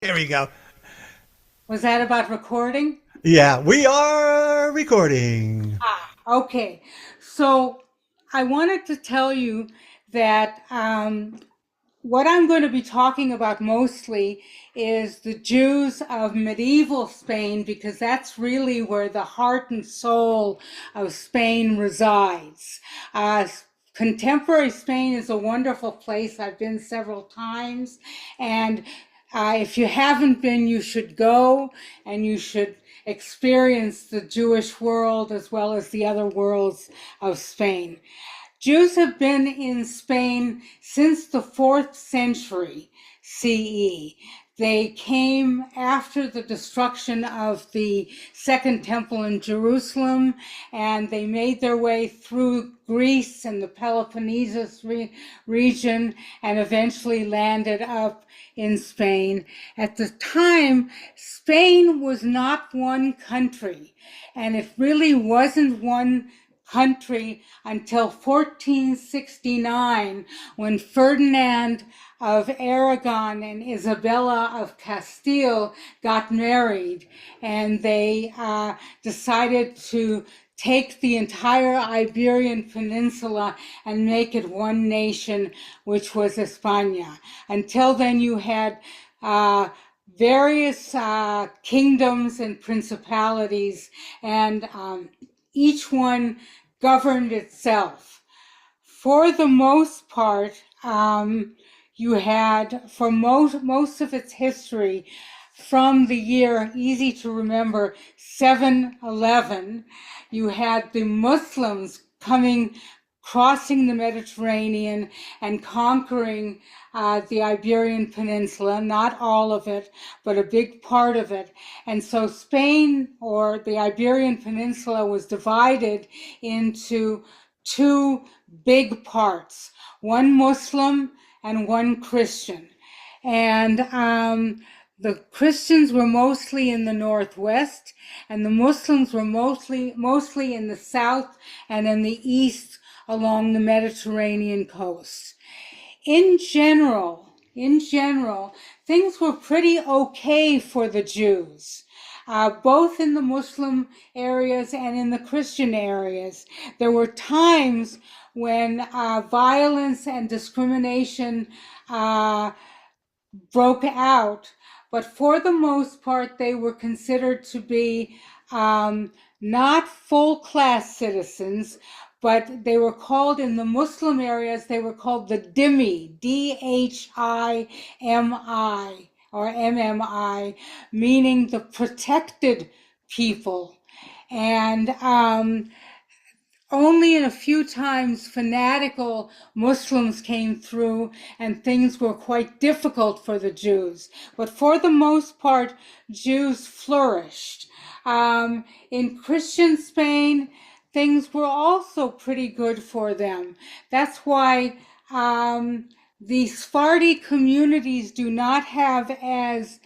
Here we go. Was that about recording? Yeah, we are recording. Okay. So I wanted to tell you that what I'm going to be talking about mostly is the Jews of medieval Spain, because that's really where the heart and soul of Spain resides. Uh, Contemporary Spain is a wonderful place. I've been several times, and if you haven't been, you should go and you should experience the Jewish world as well as the other worlds of Spain. Jews have been in Spain since the 4th century CE. They came after the destruction of the Second Temple in Jerusalem, and they made their way through Greece and the Peloponnesus region and eventually landed up in Spain. At the time, Spain was not one country, and it really wasn't one country until 1469, when Ferdinand of Aragon and Isabella of Castile got married, and they decided to take the entire Iberian Peninsula and make it one nation, which was España. Until then, you had various kingdoms and principalities, and each one governed itself. For the most part, you had, for most of its history, from the year, easy to remember, 711, you had the Muslims crossing the Mediterranean and conquering the Iberian Peninsula, not all of it, but a big part of it. And so Spain, or the Iberian Peninsula, was divided into two big parts, one Muslim and one Christian. And the Christians were mostly in the northwest, and the Muslims were mostly in the south and in the east along the Mediterranean coast. In general, things were pretty okay for the Jews. Both in the Muslim areas and in the Christian areas. There were times when violence and discrimination broke out, but for the most part, they were considered to be not full class citizens, but they were called, in the Muslim areas, they were called the dhimmi, Dhimi, or MMI, meaning the protected people. And only in a few times fanatical Muslims came through, and things were quite difficult for the Jews. But for the most part, Jews flourished. In Christian Spain, things were also pretty good for them. That's why the Sephardi communities do not have as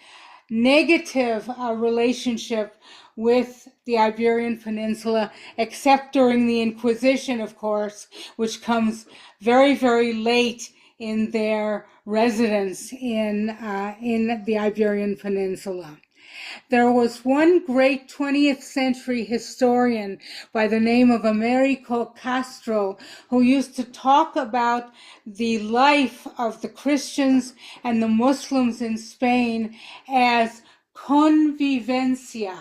negative relationship with the Iberian Peninsula, except during the Inquisition, of course, which comes very, very late in their residence in the Iberian Peninsula. There was one great 20th century historian by the name of Americo Castro who used to talk about the life of the Christians and the Muslims in Spain as convivencia.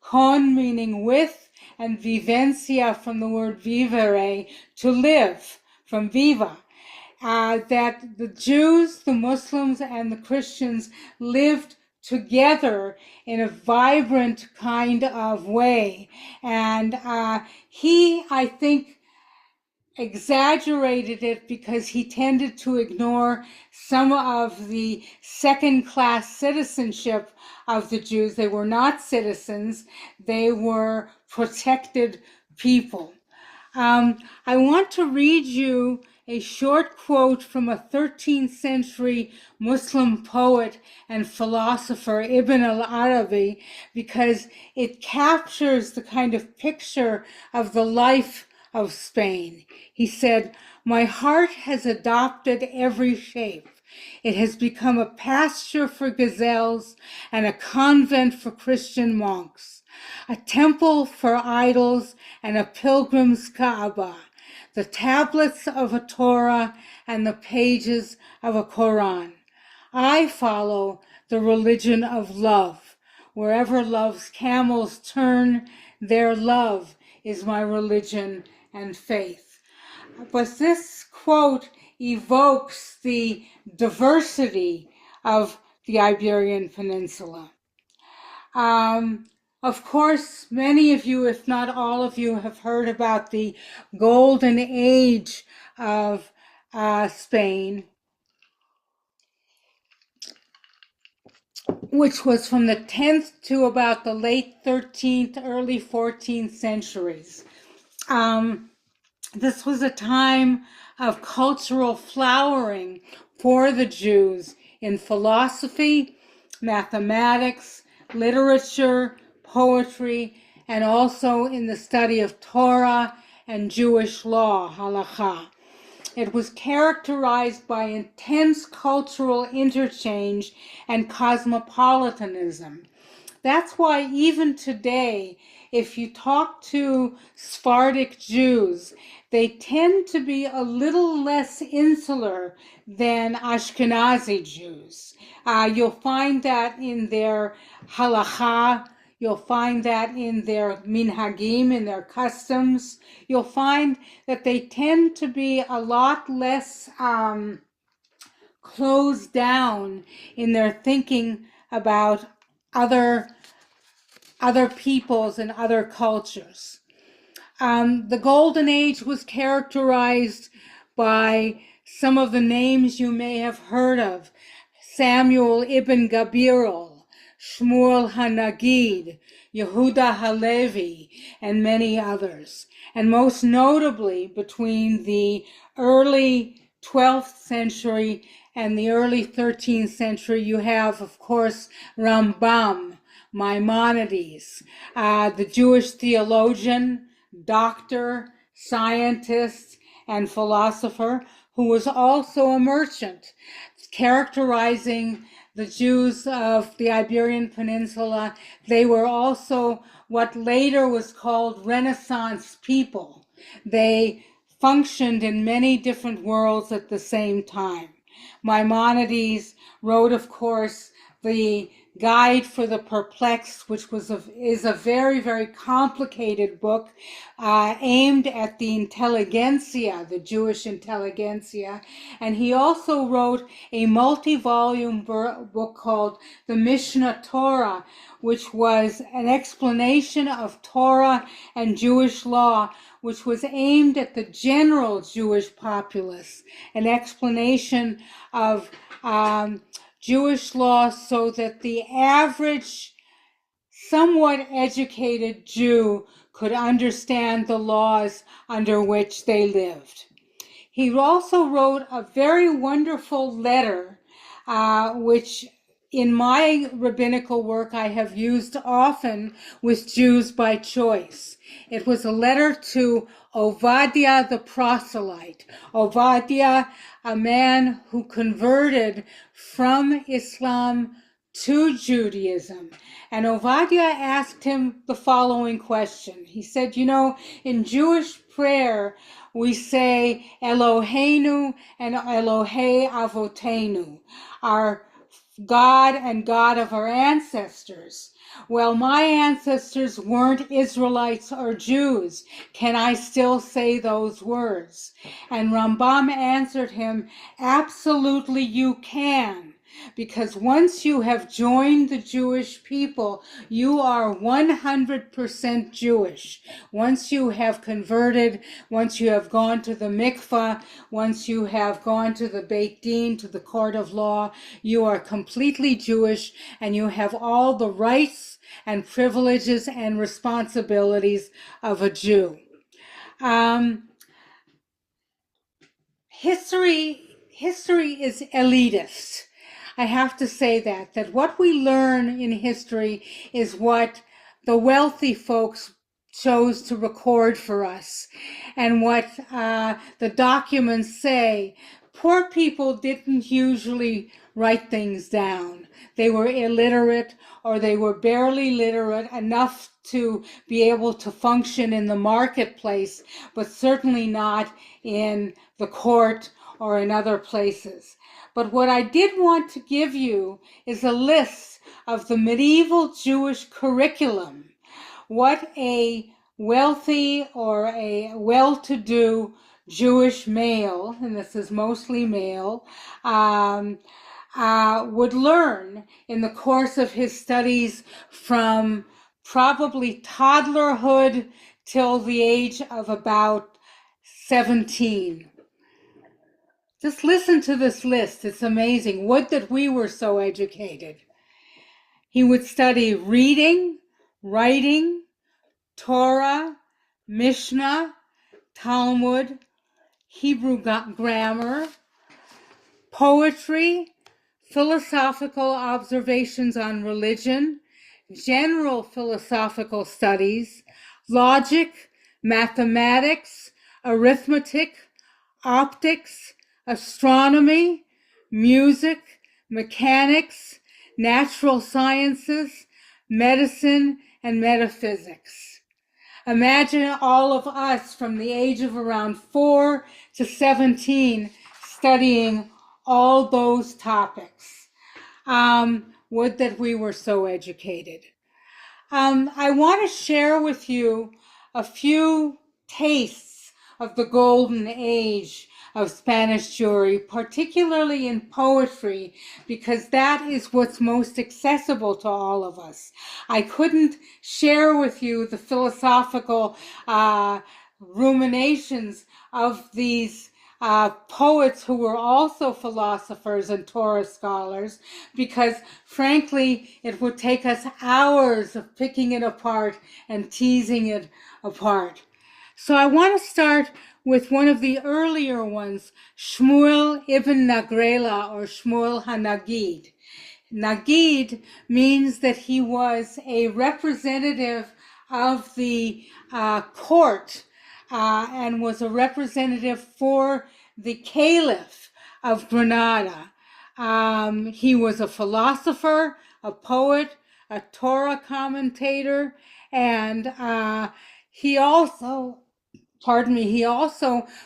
Con meaning with, and vivencia from the word vivere, to live, from viva. That the Jews, the Muslims, and the Christians lived together in a vibrant kind of way. And he, I think, exaggerated it because he tended to ignore some of the second class citizenship of the Jews. They were not citizens, they were protected people. I want to read you a short quote from a 13th century Muslim poet and philosopher, Ibn al-Arabi, because it captures the kind of picture of the life of Spain. He said, "My heart has adopted every shape. It has become a pasture for gazelles and a convent for Christian monks, a temple for idols and a pilgrim's Kaaba, the tablets of a Torah and the pages of a Quran. I follow the religion of love. Wherever love's camels turn, their love is my religion and faith. But this quote evokes the diversity of the Iberian Peninsula. Of course, many of you, if not all of you, have heard about the golden age of Spain, which was from the 10th to about the late 13th, early 14th centuries. This was a time of cultural flowering for the Jews in philosophy, mathematics, literature, poetry, and also in the study of Torah and Jewish law, halakha. It was characterized by intense cultural interchange and cosmopolitanism. That's why even today, if you talk to Sephardic Jews, they tend to be a little less insular than Ashkenazi Jews. You'll find that in their halakha. You'll find that in their minhagim, in their customs. You'll find that they tend to be a lot less closed down in their thinking about other peoples and other cultures. The Golden Age was characterized by some of the names you may have heard of: Samuel ibn Gabirol, Shmuel HaNagid, Yehuda HaLevi, and many others. And most notably, between the early 12th century and the early 13th century, you have, of course, Rambam, Maimonides, the Jewish theologian, doctor, scientist, and philosopher, who was also a merchant, characterizing the Jews of the Iberian Peninsula. They were also what later was called Renaissance people. They functioned in many different worlds at the same time. Maimonides wrote, of course, the Guide for the Perplexed, which is a very, very complicated book aimed at the intelligentsia, the Jewish intelligentsia. And he also wrote a multi-volume book called the Mishnah Torah, which was an explanation of Torah and Jewish law, which was aimed at the general Jewish populace, an explanation of Jewish law so that the average, somewhat educated Jew could understand the laws under which they lived. He also wrote a very wonderful letter, which in my rabbinical work I have used often with Jews by choice. It was a letter to Ovadia the proselyte. Ovadia, a man who converted from Islam to Judaism. And Ovadia asked him the following question. He said, in Jewish prayer, we say Eloheinu and Elohei Avotenu, our God and God of our ancestors. Well, my ancestors weren't Israelites or Jews. Can I still say those words? And Rambam answered him, absolutely you can. Because once you have joined the Jewish people, you are 100% Jewish. Once you have converted, once you have gone to the mikvah, once you have gone to the Beit Din, to the court of law, you are completely Jewish and you have all the rights and privileges and responsibilities of a Jew. History is elitist. I have to say that what we learn in history is what the wealthy folks chose to record for us and what the documents say. poor people didn't usually write things down. They were illiterate, or they were barely literate enough to be able to function in the marketplace, but certainly not in the court or in other places. But what I did want to give you is a list of the medieval Jewish curriculum, what a wealthy or a well-to-do Jewish male, and this is mostly male, would learn in the course of his studies from probably toddlerhood till the age of about 17. Just listen to this list. It's amazing. Would that we were so educated. He would study reading, writing, Torah, Mishnah, Talmud, Hebrew grammar, poetry, philosophical observations on religion, general philosophical studies, logic, mathematics, arithmetic, optics, astronomy, music, mechanics, natural sciences, medicine, and metaphysics. Imagine all of us from the age of around 4 to 17 studying all those topics. Would that we were so educated. I want to share with you a few tastes of the golden age of Spanish Jewry, particularly in poetry, because that is what's most accessible to all of us. I couldn't share with you the philosophical ruminations of these poets who were also philosophers and Torah scholars, because frankly, it would take us hours of picking it apart and teasing it apart. So I want to start with one of the earlier ones, Shmuel ibn Nagrela, or Shmuel HaNagid. Nagid means that he was a representative of the court and was a representative for the Caliph of Granada. He was a philosopher, a poet, a Torah commentator, and he also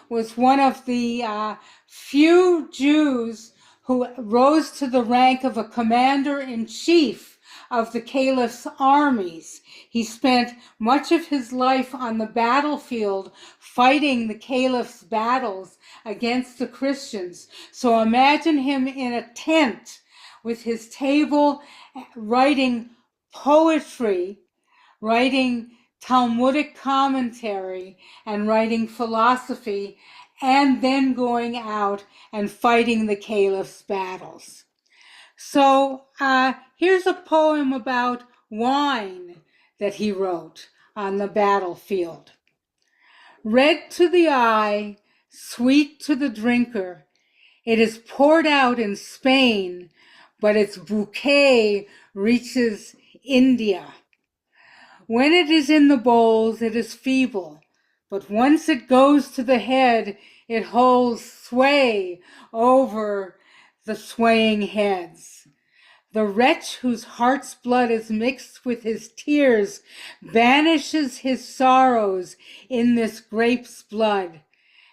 was one of the few Jews who rose to the rank of a commander-in-chief of the Caliph's armies. He spent much of his life on the battlefield fighting the Caliph's battles against the Christians. So imagine him in a tent with his table, writing poetry, writing Talmudic commentary, and writing philosophy, and then going out and fighting the Caliph's battles. So here's a poem about wine that he wrote on the battlefield. Red to the eye, sweet to the drinker, it is poured out in Spain, but its bouquet reaches India. When it is in the bowls, it is feeble, but once it goes to the head, it holds sway over the swaying heads. The wretch whose heart's blood is mixed with his tears banishes his sorrows in this grape's blood,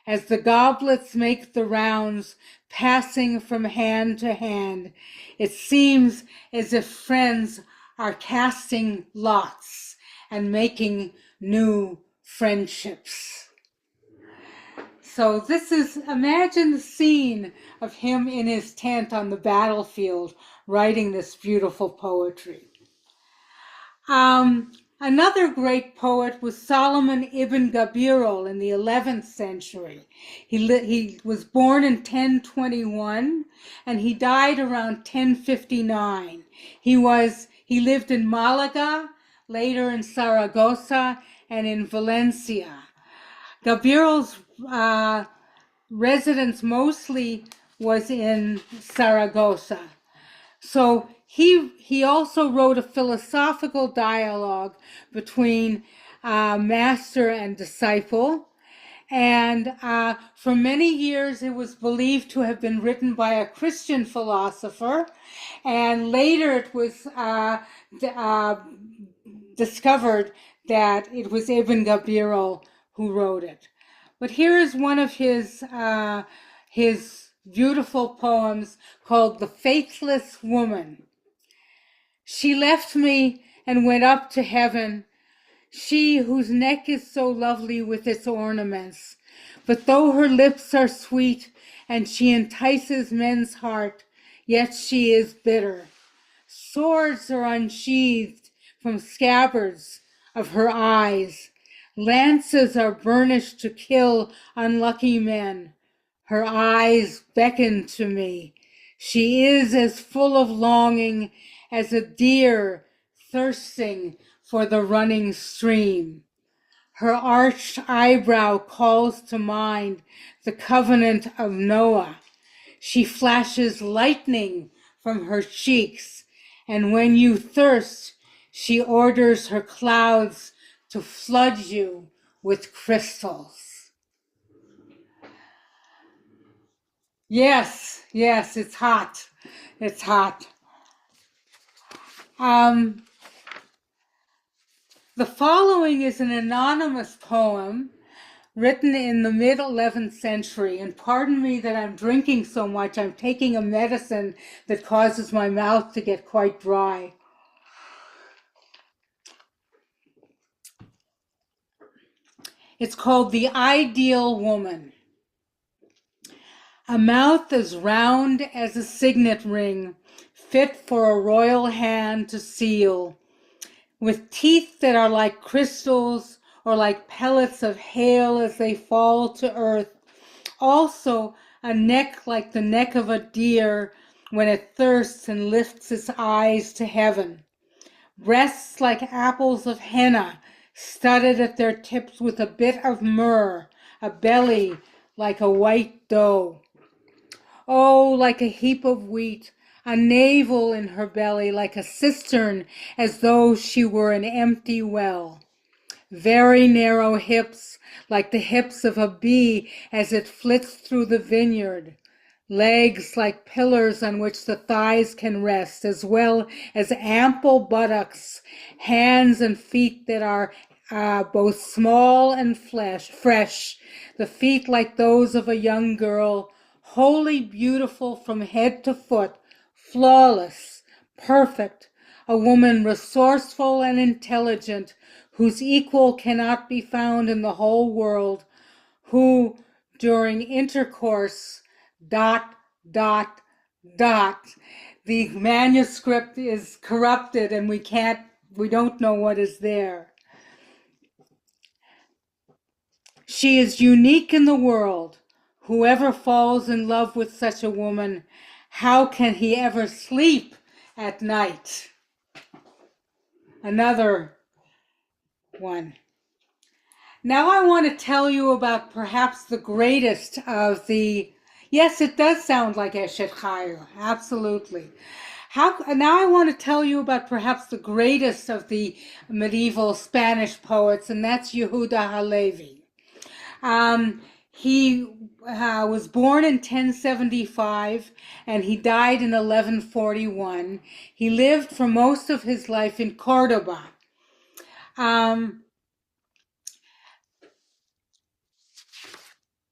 as the goblets make the rounds, passing from hand to hand. It seems as if friends are casting lots and making new friendships. So this is, imagine the scene of him in his tent on the battlefield writing this beautiful poetry. Another great poet was Solomon ibn Gabirol in the 11th century. He was born in 1021 and he died around 1059. He lived in Malaga, later in Saragossa, and in Valencia. Gabirol's residence mostly was in Saragossa. So he also wrote a philosophical dialogue between master and disciple, And for many years, it was believed to have been written by a Christian philosopher. And later it was discovered that it was Ibn Gabirol who wrote it. But here is one of his beautiful poems called The Faithless Woman. She left me and went up to heaven, she whose neck is so lovely with its ornaments. But though her lips are sweet and she entices men's heart, yet she is bitter. Swords are unsheathed from scabbards of her eyes. Lances are burnished to kill unlucky men. Her eyes beckon to me. She is as full of longing as a deer thirsting for the running stream. Her arched eyebrow calls to mind the covenant of Noah. She flashes lightning from her cheeks, and when you thirst, she orders her clouds to flood you with crystals. Yes, it's hot. It's hot. The following is an anonymous poem written in the mid-11th century. And pardon me that I'm drinking so much. I'm taking a medicine that causes my mouth to get quite dry. It's called The Ideal Woman. A mouth as round as a signet ring, fit for a royal hand to seal, with teeth that are like crystals or like pellets of hail as they fall to earth. Also a neck like the neck of a deer when it thirsts and lifts its eyes to heaven. Breasts like apples of henna, studded at their tips with a bit of myrrh, a belly like a white doe. Oh, like a heap of wheat, a navel in her belly like a cistern, as though she were an empty well. Very narrow hips, like the hips of a bee as it flits through the vineyard. Legs like pillars on which the thighs can rest, as well as ample buttocks, hands and feet that are both small and fresh, the feet like those of a young girl, wholly beautiful from head to foot, flawless, perfect, a woman resourceful and intelligent, whose equal cannot be found in the whole world, who, during intercourse, ... The manuscript is corrupted and we don't know what is there. She is unique in the world. Whoever falls in love with such a woman, how can he ever sleep at night? Another one. Now I want to tell you about perhaps the greatest of the... Yes, it does sound like Eshet Chayil, absolutely. Now I want to tell you about perhaps the greatest of the medieval Spanish poets, and that's Yehuda Halevi. He was born in 1075 and he died in 1141. He lived for most of his life in Cordoba.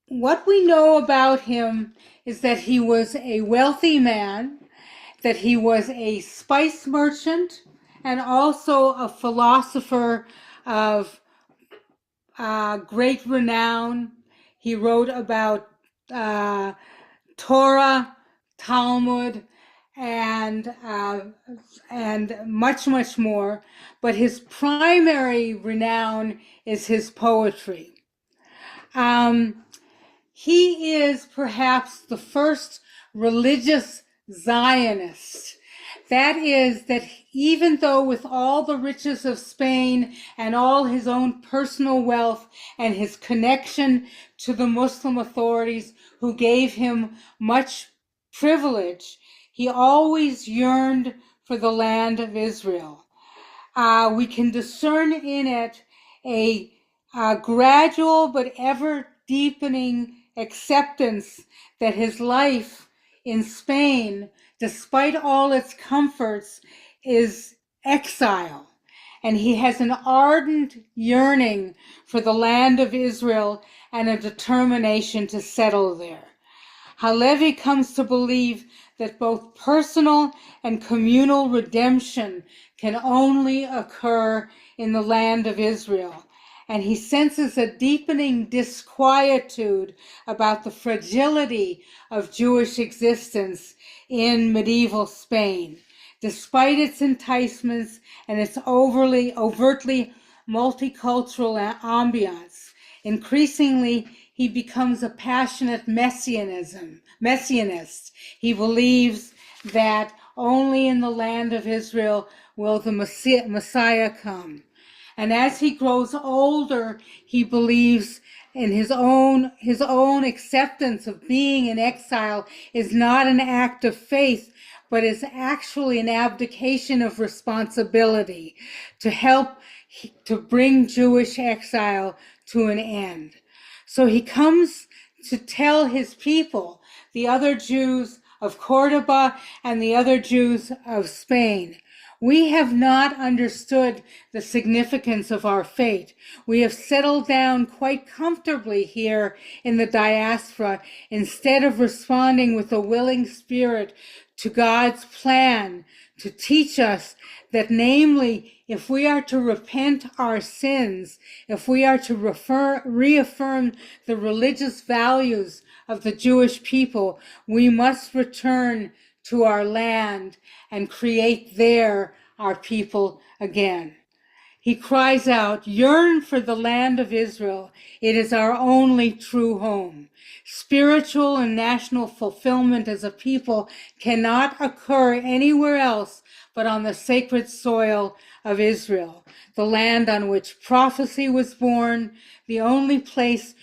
What we know about him is that he was a wealthy man, that he was a spice merchant, and also a philosopher of great renown. He wrote about Torah, Talmud, and much, much more. But his primary renown is his poetry. He is perhaps the first religious Zionist. That is, that even though with all the riches of Spain and all his own personal wealth and his connection to the Muslim authorities who gave him much privilege, he always yearned for the land of Israel. We can discern in it a gradual but ever deepening acceptance that his life in Spain, despite all its comforts, is exile. And he has an ardent yearning for the land of Israel and a determination to settle there. Halevi comes to believe that both personal and communal redemption can only occur in the land of Israel, and he senses a deepening disquietude about the fragility of Jewish existence in medieval Spain, despite its enticements and its overtly multicultural ambiance. Increasingly, he becomes a passionate messianist. He believes that only in the land of Israel will the Messiah come. And as he grows older, he believes in his own acceptance of being in exile is not an act of faith, but is actually an abdication of responsibility to help to bring Jewish exile to an end. So he comes to tell his people, the other Jews of Cordoba and the other Jews of Spain, we have not understood the significance of our fate. We have settled down quite comfortably here in the diaspora instead of responding with a willing spirit to God's plan to teach us that, namely, if we are to repent our sins, if we are to reaffirm the religious values of the Jewish people, we must return to our land and create there our people again. He cries out, "Yearn for the land of Israel. It is our only true home." Spiritual and national fulfillment as a people cannot occur anywhere else but on the sacred soil of Israel, the land on which prophecy was born, the only place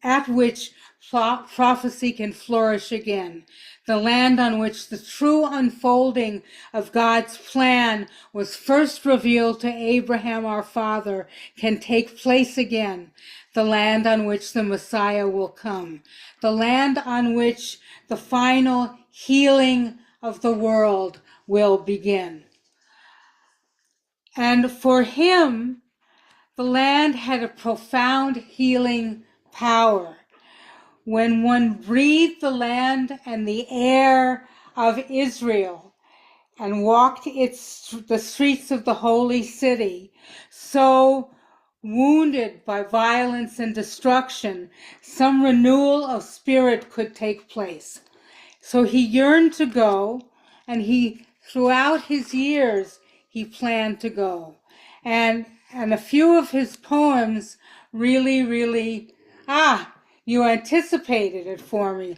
at which prophecy can flourish again, the land on which the true unfolding of God's plan was first revealed to Abraham our father can take place again, the land on which the Messiah will come, the land on which the final healing of the world will begin. And for him, the land had a profound healing power. When one breathed the land and the air of Israel and walked the streets of the holy city, so wounded by violence and destruction, some renewal of spirit could take place. So he yearned to go, and throughout his years, he planned to go. And a few of his poems really, you anticipated it for me.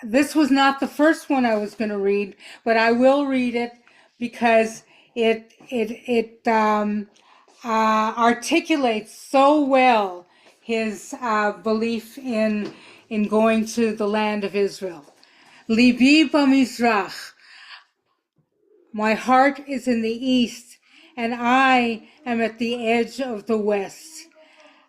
This was not the first one I was going to read, but I will read it because it articulates so well his belief in going to the land of Israel. Libi b'mizrach, my heart is in the east, and I am at the edge of the west.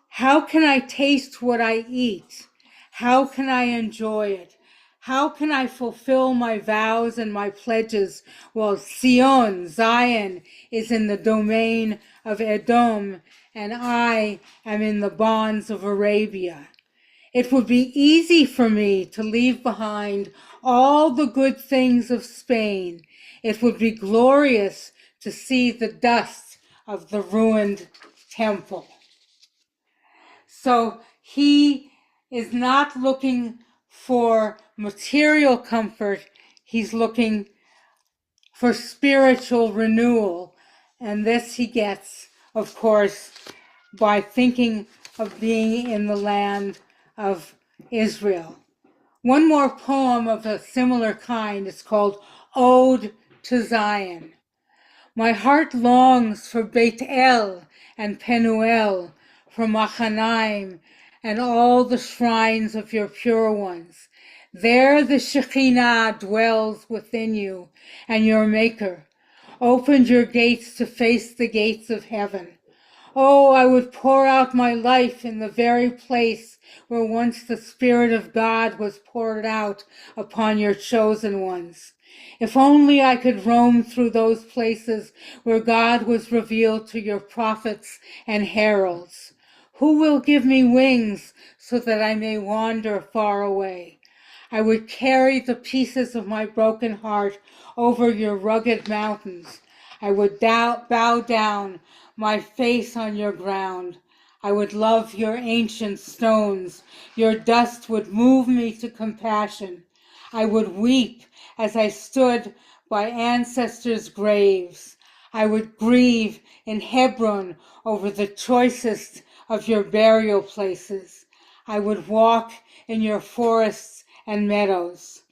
How can I taste what I eat? How can I enjoy it? How can I fulfill my vows and my pledges while Zion, is in the domain of Edom, and I am in the bonds of Arabia? It would be easy for me to leave behind all the good things of Spain. It would be glorious to see the dust of the ruined temple. So he is not looking for material comfort. He's looking for spiritual renewal. And this he gets, of course, by thinking of being in the land of Israel. One more poem of a similar kind is called Ode to Zion. My heart longs for Beit El and Penuel, for Machanaim and all the shrines of your pure ones. There the Shekhinah dwells within you, and your Maker opened your gates to face the gates of heaven. Oh, I would pour out my life in the very place where once the Spirit of God was poured out upon your chosen ones. If only I could roam through those places where God was revealed to your prophets and heralds. Who will give me wings so that I may wander far away? I would carry the pieces of my broken heart over your rugged mountains. I would bow down my face on your ground. I would love your ancient stones. Your dust would move me to compassion. I would weep as I stood by ancestors' graves. I would grieve in Hebron over the choicest of your burial places. I would walk in your forests and meadows.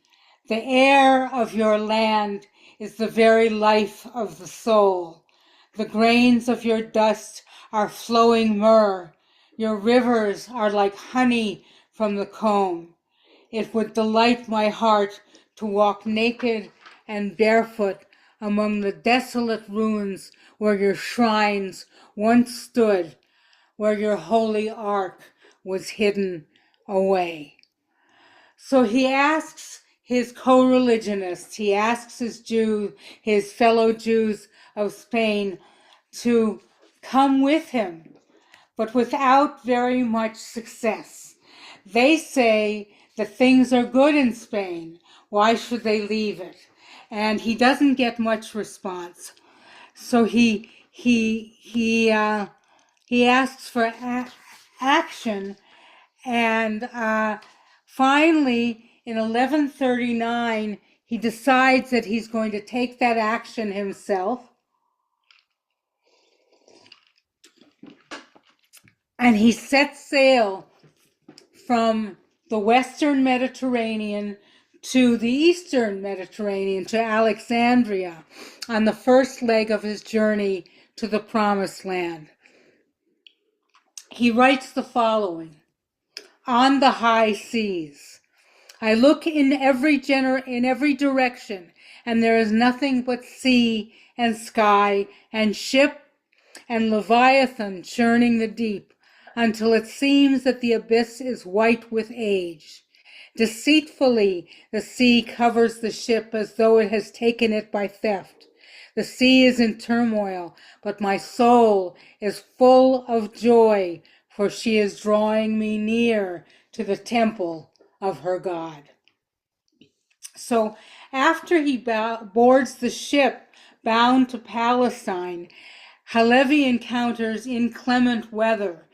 The air of your land is the very life of the soul. The grains of your dust are flowing myrrh. Your rivers are like honey from the comb. It would delight my heart to walk naked and barefoot among the desolate ruins where your shrines once stood, where your holy ark was hidden away. So he asks his co-religionists, he asks his fellow Jews of Spain to come with him, but without very much success. They say that things are good in Spain. Why should they leave it? And he doesn't get much response. So he asks for action, and finally, in 1139, he decides that he's going to take that action himself. And he sets sail from the Western Mediterranean to the Eastern Mediterranean, to Alexandria, on the first leg of his journey to the Promised Land. He writes the following: on the high seas, I look in every direction, and there is nothing but sea and sky and ship and Leviathan churning the deep, until it seems that the abyss is white with age. Deceitfully, the sea covers the ship as though it has taken it by theft. The sea is in turmoil, but my soul is full of joy, for she is drawing me near to the temple of her God. So after he boards the ship bound to Palestine, Halevi encounters inclement weather,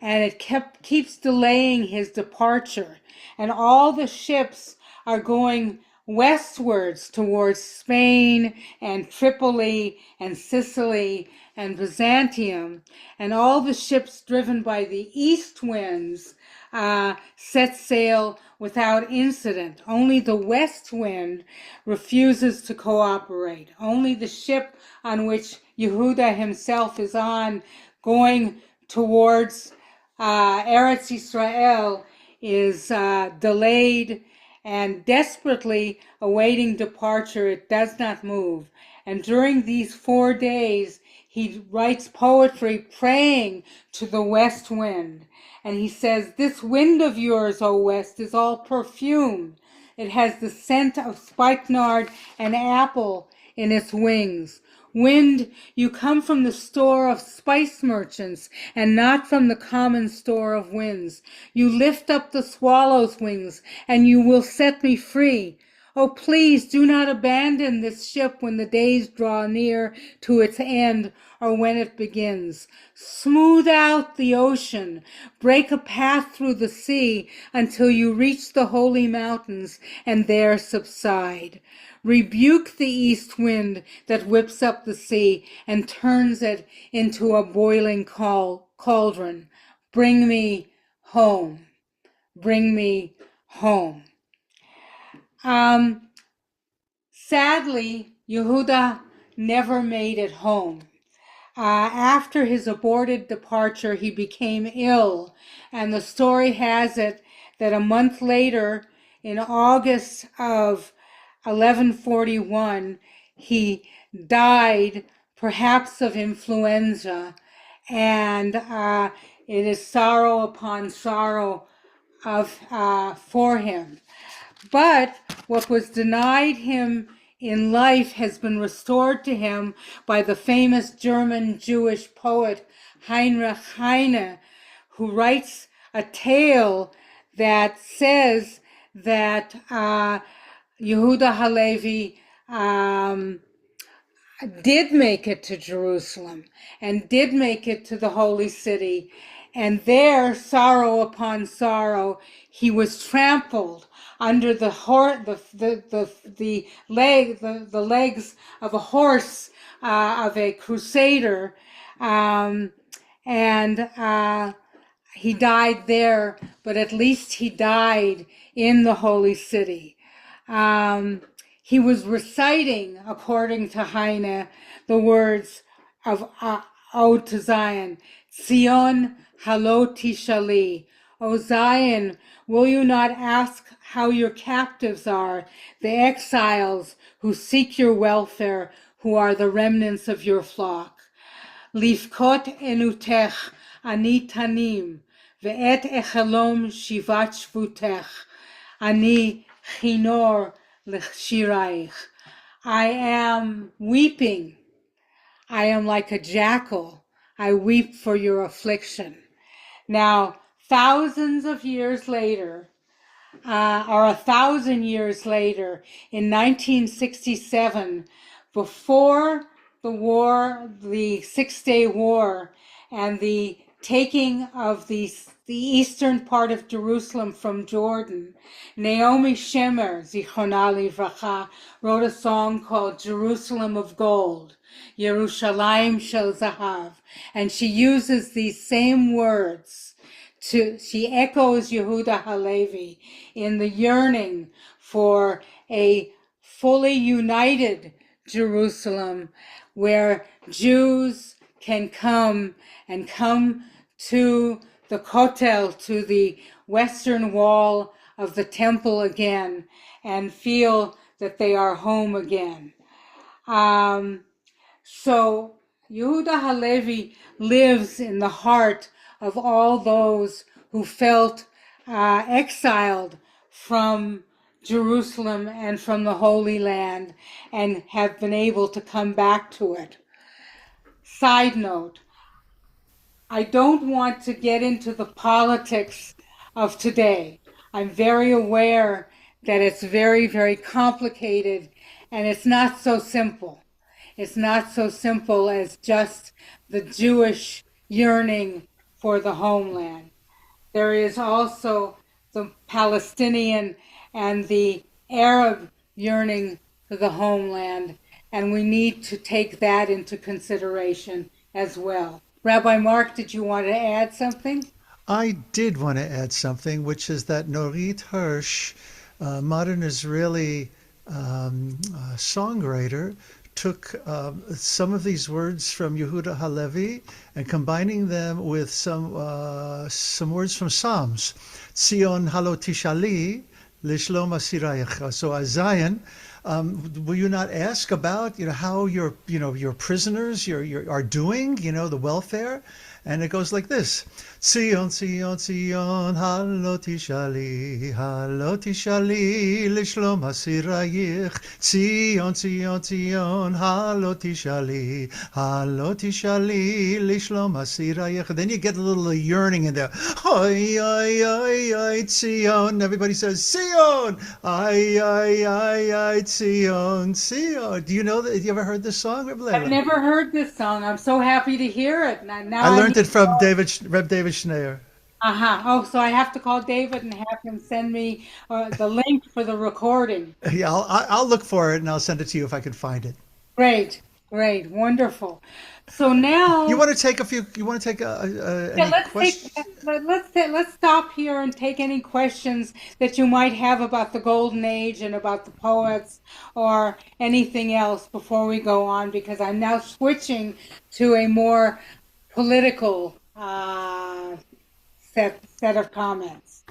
and it keeps delaying his departure. And all the ships are going westwards towards Spain and Tripoli and Sicily and Byzantium. And all the ships driven by the east winds set sail without incident. Only the west wind refuses to cooperate. Only the ship on which Yehuda himself is on, going towards Eretz Israel, is delayed and desperately awaiting departure. It does not move. And during these 4 days, he writes poetry praying to the west wind. And he says, this wind of yours, O west, is all perfume. It has the scent of spikenard and apple in its wings. Wind, you come from the store of spice merchants, and not from the common store of winds. You lift up the swallow's wings, and you will set me free. Oh, please do not abandon this ship when the days draw near to its end, or when it begins. Smooth out the ocean, break a path through the sea until you reach the holy mountains and there subside. Rebuke the east wind that whips up the sea and turns it into a boiling cauldron. Bring me home. Bring me home. Sadly, Yehuda never made it home. After his aborted departure, he became ill, and the story has it that a month later, in August of 1141, he died, perhaps of influenza, and it is sorrow upon sorrow for him. But what was denied him in life has been restored to him by the famous German Jewish poet Heinrich Heine, who writes a tale that says that Yehuda Halevi did make it to Jerusalem and did make it to the holy city. And there, sorrow upon sorrow, he was trampled under the legs of a horse of a crusader, and he died there. But at least he died in the holy city. He was reciting, according to Heine, the words of Ode to Zion, Zion halo tishali. O Zion, will you not ask how your captives are, the exiles who seek your welfare, who are the remnants of your flock? Lifkot enutech ani tanim, ve'et echelom shivat shvutech, ani chinor l'chshiraich. I am weeping. I am like a jackal. I weep for your affliction. Now, thousands of years later, or 1,000 years later, in 1967, before the war, the Six-Day War, and the taking of the eastern part of Jerusalem from Jordan, Naomi Shemer, Zichronah Livracha, wrote a song called Jerusalem of Gold, Yerushalayim Shel Zahav, and she uses these same words. She echoes Yehuda Halevi in the yearning for a fully united Jerusalem where Jews can come to the Kotel, to the western wall of the temple again, and feel that they are home again. So Yehuda Halevi lives in the heart of all those who felt exiled from Jerusalem and from the Holy Land and have been able to come back to it. Side note, I don't want to get into the politics of today. I'm very aware that it's very, very complicated and it's not so simple. It's not so simple as just the Jewish yearning for the homeland. There is also the Palestinian and the Arab yearning for the homeland, and we need to take that into consideration as well. Rabbi Mark, did you want to add something? I did want to add something, which is that Norit Hirsch, modern Israeli songwriter, took some of these words from Yehuda Halevi and combining them with some words from Psalms. Tzion halo tishali lishlom asirayecha. So Zion, will you not ask about how your prisoners are doing, the welfare? And it goes like this. Tzion, Tzion, Tzion, halo tishali lishlom asirayich. Tzion, Tzion, Tzion, halo tishali lishlom asirayich. Then you get a little yearning in there. Oy, oy, oy, oy, Tzion. Everybody says, Tzion. Ay, ay, ay, ay, Tzion, Tzion. Do you know that? Have you ever heard this song, Reb Leila? I've never heard this song. I'm so happy to hear it. Now I learned it from Reb David Schneier. Oh, so I have to call David and have him send me the link for the recording. Yeah, I'll look for it and I'll send it to you if I can find it. Great, wonderful. So now You want to take a few? You want to take any questions? let's stop here and take any questions that you might have about the Golden Age and about the poets or anything else before we go on, because I'm now switching to a more political set of comments.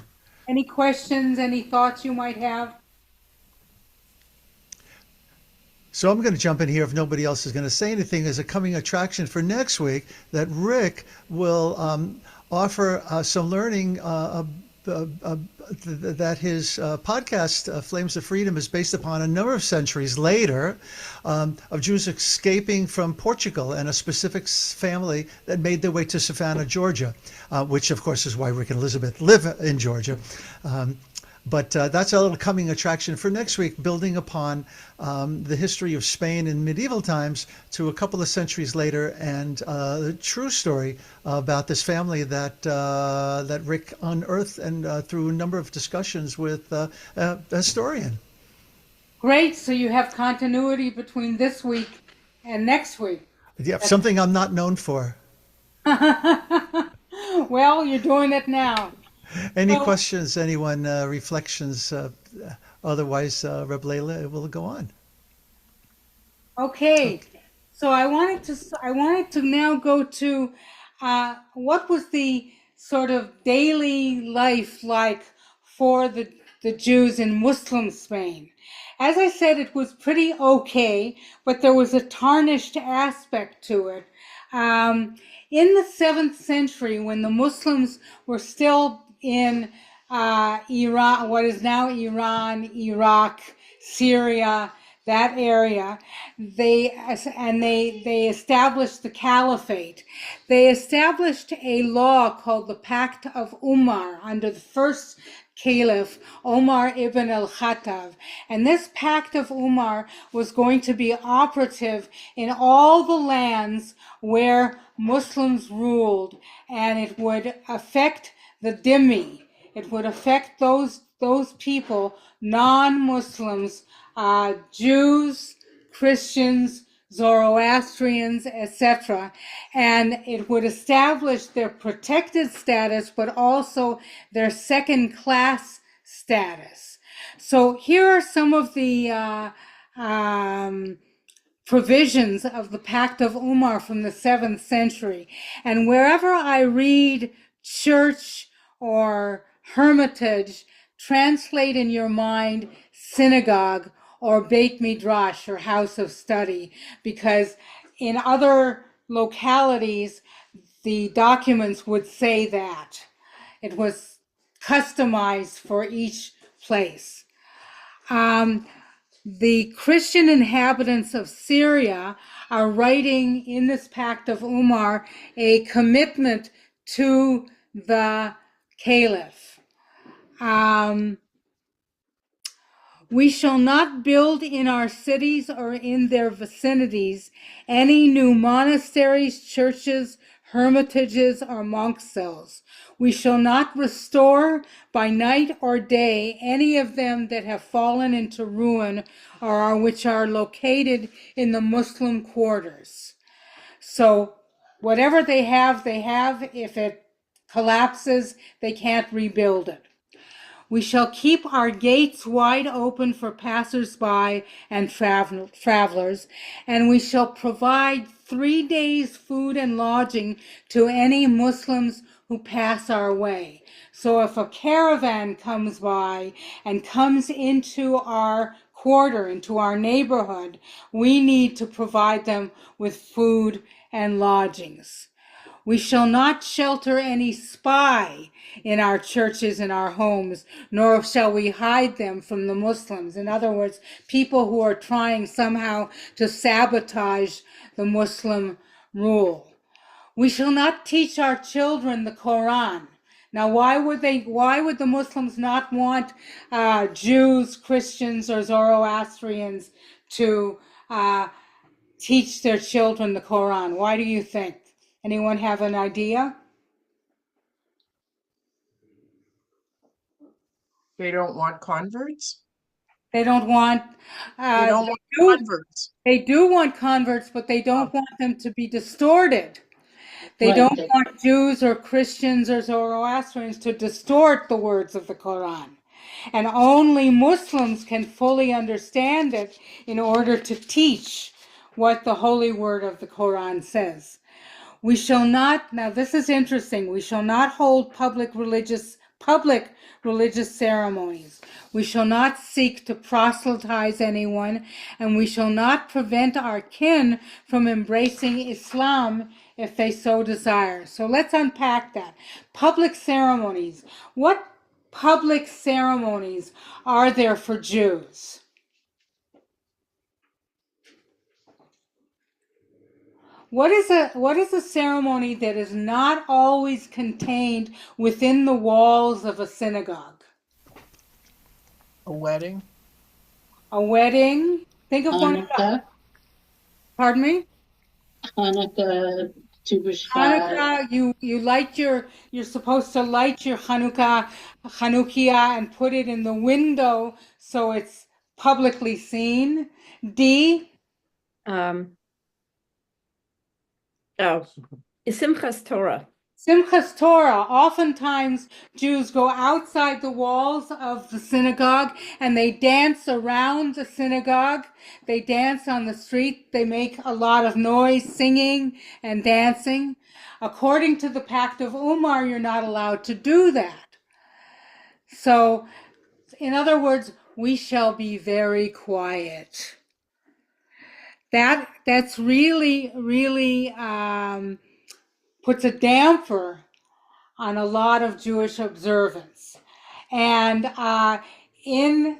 Any questions, any thoughts you might have? So I'm going to jump in here if nobody else is going to say anything as a coming attraction for next week that Rick will offer some learning that his podcast, Flames of Freedom, is based upon a number of centuries later of Jews escaping from Portugal and a specific family that made their way to Savannah, Georgia, which, of course, is why Rick and Elizabeth live in Georgia. But that's a little coming attraction for next week, building upon the history of Spain in medieval times to a couple of centuries later, and the true story about this family that Rick unearthed and through a number of discussions with a historian. Great. So you have continuity between this week and next week. Yeah, something I'm not known for. Well, you're doing it now. Any So, questions, anyone, reflections? Otherwise, Reb Leila will go on. okay. Okay. So I wanted to now go to what was the sort of daily life like for the Jews in Muslim Spain. As I said, it was pretty okay, but there was a tarnished aspect to it. Um, in the 7th century, when the Muslims were still in Iran, what is now Iran, Iraq, Syria, that area, they established the caliphate. They established a law called the Pact of Umar under the first caliph, Omar ibn al-Khattab. And this Pact of Umar was going to be operative in all the lands where Muslims ruled, and it would affect the dhimmi. It would affect those people, non-Muslims, Jews, Christians, Zoroastrians, etc. And it would establish their protected status, but also their second class status. So here are some of the provisions of the Pact of Umar from the 7th century. And wherever I read church or hermitage, translate in your mind synagogue or Beit Midrash or house of study, because in other localities, the documents would say that. It was customized for each place. The Christian inhabitants of Syria are writing in this Pact of Umar a commitment to the caliph. We shall not build in our cities or in their vicinities any new monasteries, churches, hermitages, or monk cells. We shall not restore by night or day any of them that have fallen into ruin or which are located in the Muslim quarters. So whatever they have, they have. If it collapses, they can't rebuild it. We shall keep our gates wide open for passers-by and travelers, and we shall provide 3 days' food and lodging to any Muslims who pass our way. So if a caravan comes by and comes into our quarter, into our neighborhood, we need to provide them with food and lodgings. We shall not shelter any spy in our churches and our homes, nor shall we hide them from the Muslims. In other words, people who are trying somehow to sabotage the Muslim rule. We shall not teach our children the Quran. Now, why would the Muslims not want Jews, Christians, or Zoroastrians to teach their children the Quran? Why do you think? Anyone have an idea? They don't want converts. They don't want, They uh, don't they want do, converts. they do want converts, but they Oh, don't want them to be distorted. They right. don't want Jews or Christians or Zoroastrians to distort the words of the Quran. And only Muslims can fully understand it in order to teach what the holy word of the Quran says. We shall not, now this is interesting, we shall not hold public religious public religious ceremonies. We shall not seek to proselytize anyone, and we shall not prevent our kin from embracing Islam if they so desire. So let's unpack that. Public ceremonies. What public ceremonies are there for Jews? What is a ceremony that is not always contained within the walls of a synagogue? A wedding? A wedding. Think of one. Hanukkah, Pardon me? Hanukkah, Tu B'Shvat. Hanukkah, you're supposed to light your Hanukkah and put it in the window so it's publicly seen. D. Simchas Torah. Simchas Torah. Oftentimes, Jews go outside the walls of the synagogue and they dance around the synagogue. They dance on the street. They make a lot of noise, singing and dancing. According to the Pact of Umar, you're not allowed to do that. So, in other words, we shall be very quiet. That's really puts a damper on a lot of Jewish observance. And in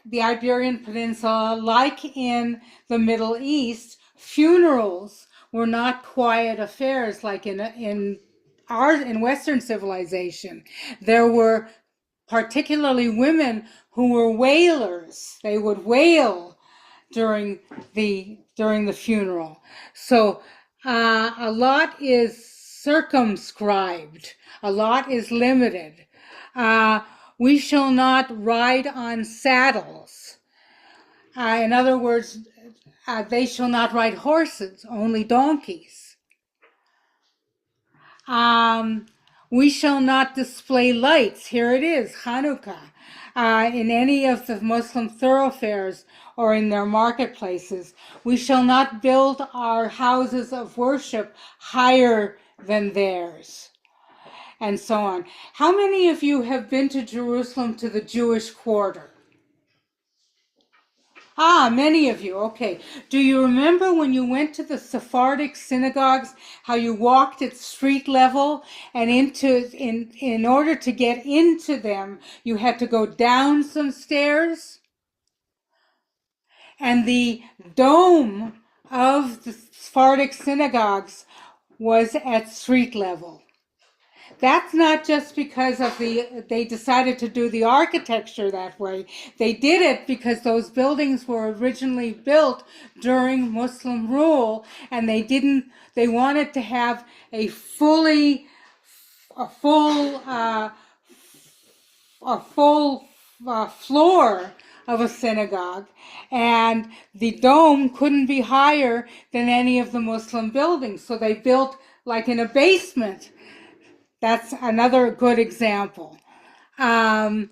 the Iberian Peninsula, like in the Middle East, funerals were not quiet affairs like in Western civilization. There were particularly women who were wailers. They would wail during the funeral. So a lot is circumscribed. A lot is limited. We shall not ride on saddles. In other words, they shall not ride horses, only donkeys. We shall not display lights. Here it is, Hanukkah. In any of the Muslim thoroughfares or in their marketplaces. We shall not build our houses of worship higher than theirs, and so on. How many of you have been to Jerusalem to the Jewish quarter? Many of you. Okay. Do you remember when you went to the Sephardic synagogues, how you walked at street level and in order to get into them, you had to go down some stairs? And the dome of the Sephardic synagogues was at street level. That's not just because they decided to do the architecture that way. They did it because those buildings were originally built during Muslim rule, and they wanted to have a full floor of a synagogue, and the dome couldn't be higher than any of the Muslim buildings. So they built like in a basement. That's another good example. While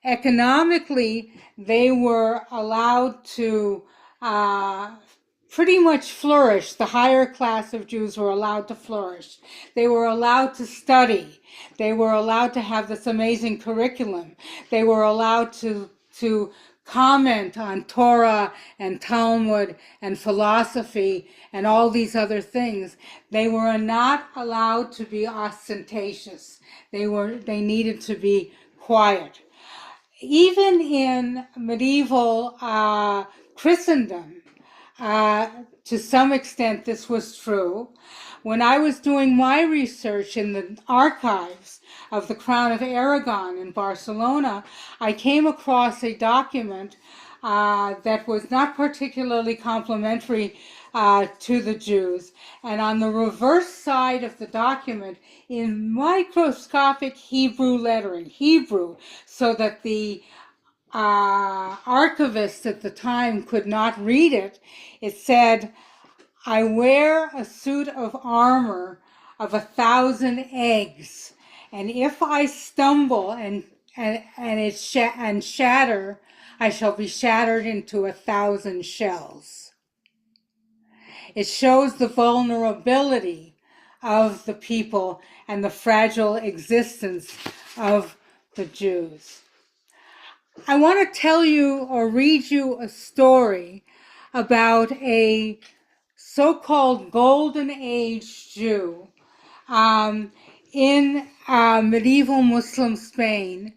economically they were allowed to pretty much flourish, the higher class of Jews were allowed to flourish. They were allowed to study. They were allowed to have this amazing curriculum. They were allowed to comment on Torah and Talmud and philosophy and all these other things. They were not allowed to be ostentatious. They needed to be quiet. Even in medieval Christendom, to some extent this was true. When I was doing my research in the archives of the Crown of Aragon in Barcelona, I came across a document that was not particularly complimentary to the Jews. And on the reverse side of the document, in microscopic Hebrew lettering, Hebrew, so that the archivist at the time could not read it, it said, "I wear a suit of armor of 1,000 eggs, and if I stumble and shatter, I shall be shattered into 1,000 shells." It shows the vulnerability of the people and the fragile existence of the Jews. I want to tell you or read you a story about a so-called Golden Age Jew in medieval Muslim Spain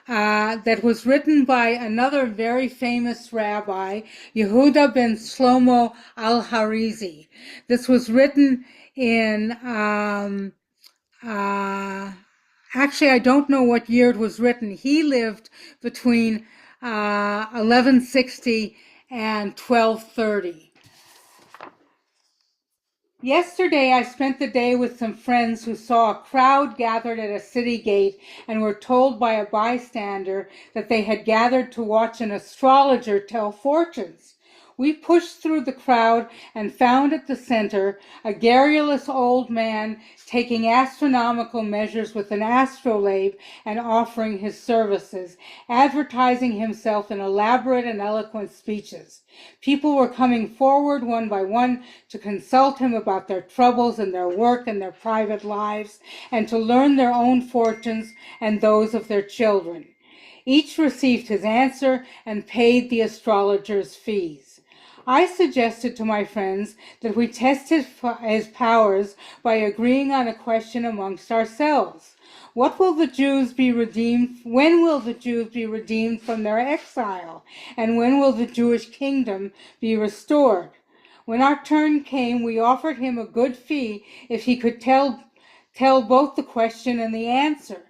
that was written by another very famous rabbi, Yehuda ben Shlomo al-Harizi. This was written in, actually I don't know what year it was written. He lived between 1160 and 1230. Yesterday, I spent the day with some friends who saw a crowd gathered at a city gate and were told by a bystander that they had gathered to watch an astrologer tell fortunes. We pushed through the crowd and found at the center a garrulous old man taking astronomical measures with an astrolabe and offering his services, advertising himself in elaborate and eloquent speeches. People were coming forward one by one to consult him about their troubles and their work and their private lives, and to learn their own fortunes and those of their children. Each received his answer and paid the astrologer's fees. I suggested to my friends that we test his powers by agreeing on a question amongst ourselves. What will the Jews be redeemed? When will the Jews be redeemed from their exile? And when will the Jewish kingdom be restored? When our turn came, we offered him a good fee if he could tell both the question and the answer.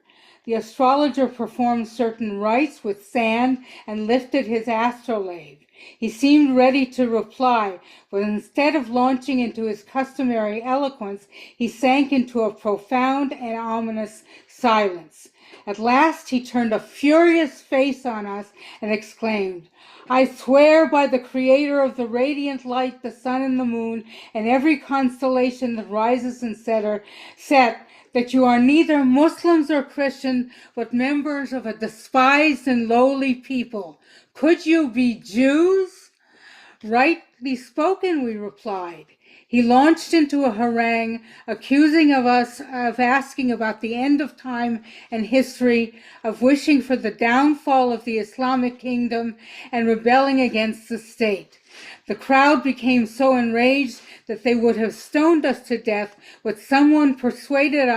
The astrologer performed certain rites with sand and lifted his astrolabe. He seemed ready to reply, but instead of launching into his customary eloquence, he sank into a profound and ominous silence. At last he turned a furious face on us and exclaimed, "I swear by the creator of the radiant light, the sun and the moon, and every constellation that rises and set, that you are neither Muslims or Christians, but members of a despised and lowly people. Could you be Jews?" "Rightly spoken," we replied. He launched into a harangue, accusing of us of asking about the end of time and history, of wishing for the downfall of the Islamic kingdom, and rebelling against the state. The crowd became so enraged that they would have stoned us to death, but someone persuaded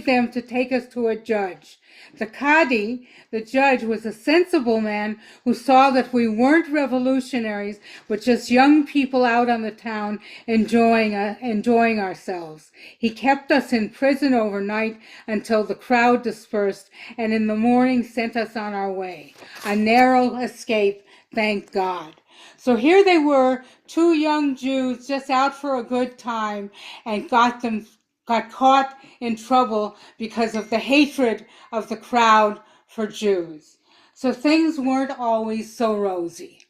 them to take us to a judge. The Qadi, the judge, was a sensible man who saw that we weren't revolutionaries, but just young people out on the town enjoying ourselves. He kept us in prison overnight until the crowd dispersed, and in the morning sent us on our way. A narrow escape, thank God. So here they were, two young Jews just out for a good time, and got caught in trouble because of the hatred of the crowd for Jews. So things weren't always so rosy.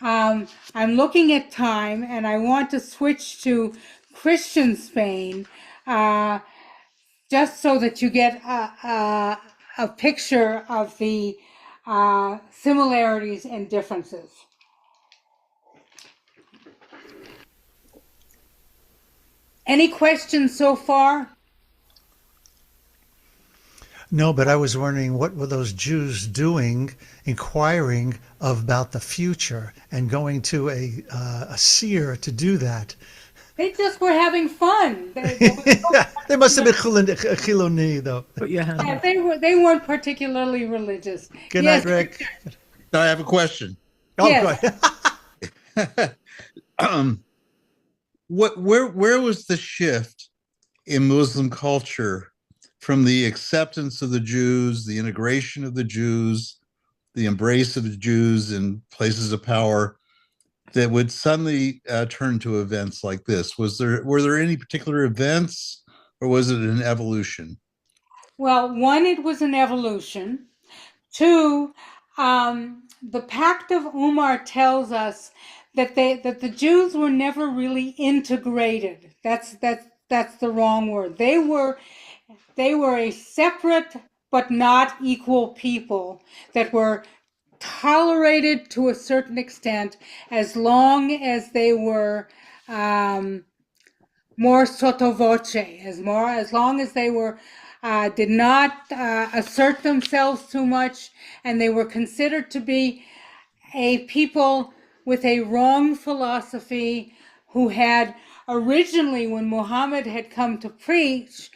I'm looking at time, and I want to switch to Christian Spain, just so that you get a picture of the similarities and differences. Any questions so far? No, but I was wondering, what were those Jews doing, inquiring about the future and going to a seer to do that? They just were having fun. They must have been Chiloni, though. Put your hand up. They weren't particularly religious. Good Yes. night, Rick. I have a question. Oh, Yes. go ahead. Where was the shift in Muslim culture from the acceptance of the Jews, the integration of the Jews, the embrace of the Jews in places of power, that would suddenly turn to events like this? Were there any particular events, or was it an evolution? Well, one, it was an evolution. Two, the Pact of Umar tells us that the Jews were never really integrated. That's the wrong word. They were a separate but not equal people that were tolerated to a certain extent as long as they were more sotto voce, as long as they were did not assert themselves too much, and they were considered to be a people with a wrong philosophy who had originally, when Muhammad had come to preach,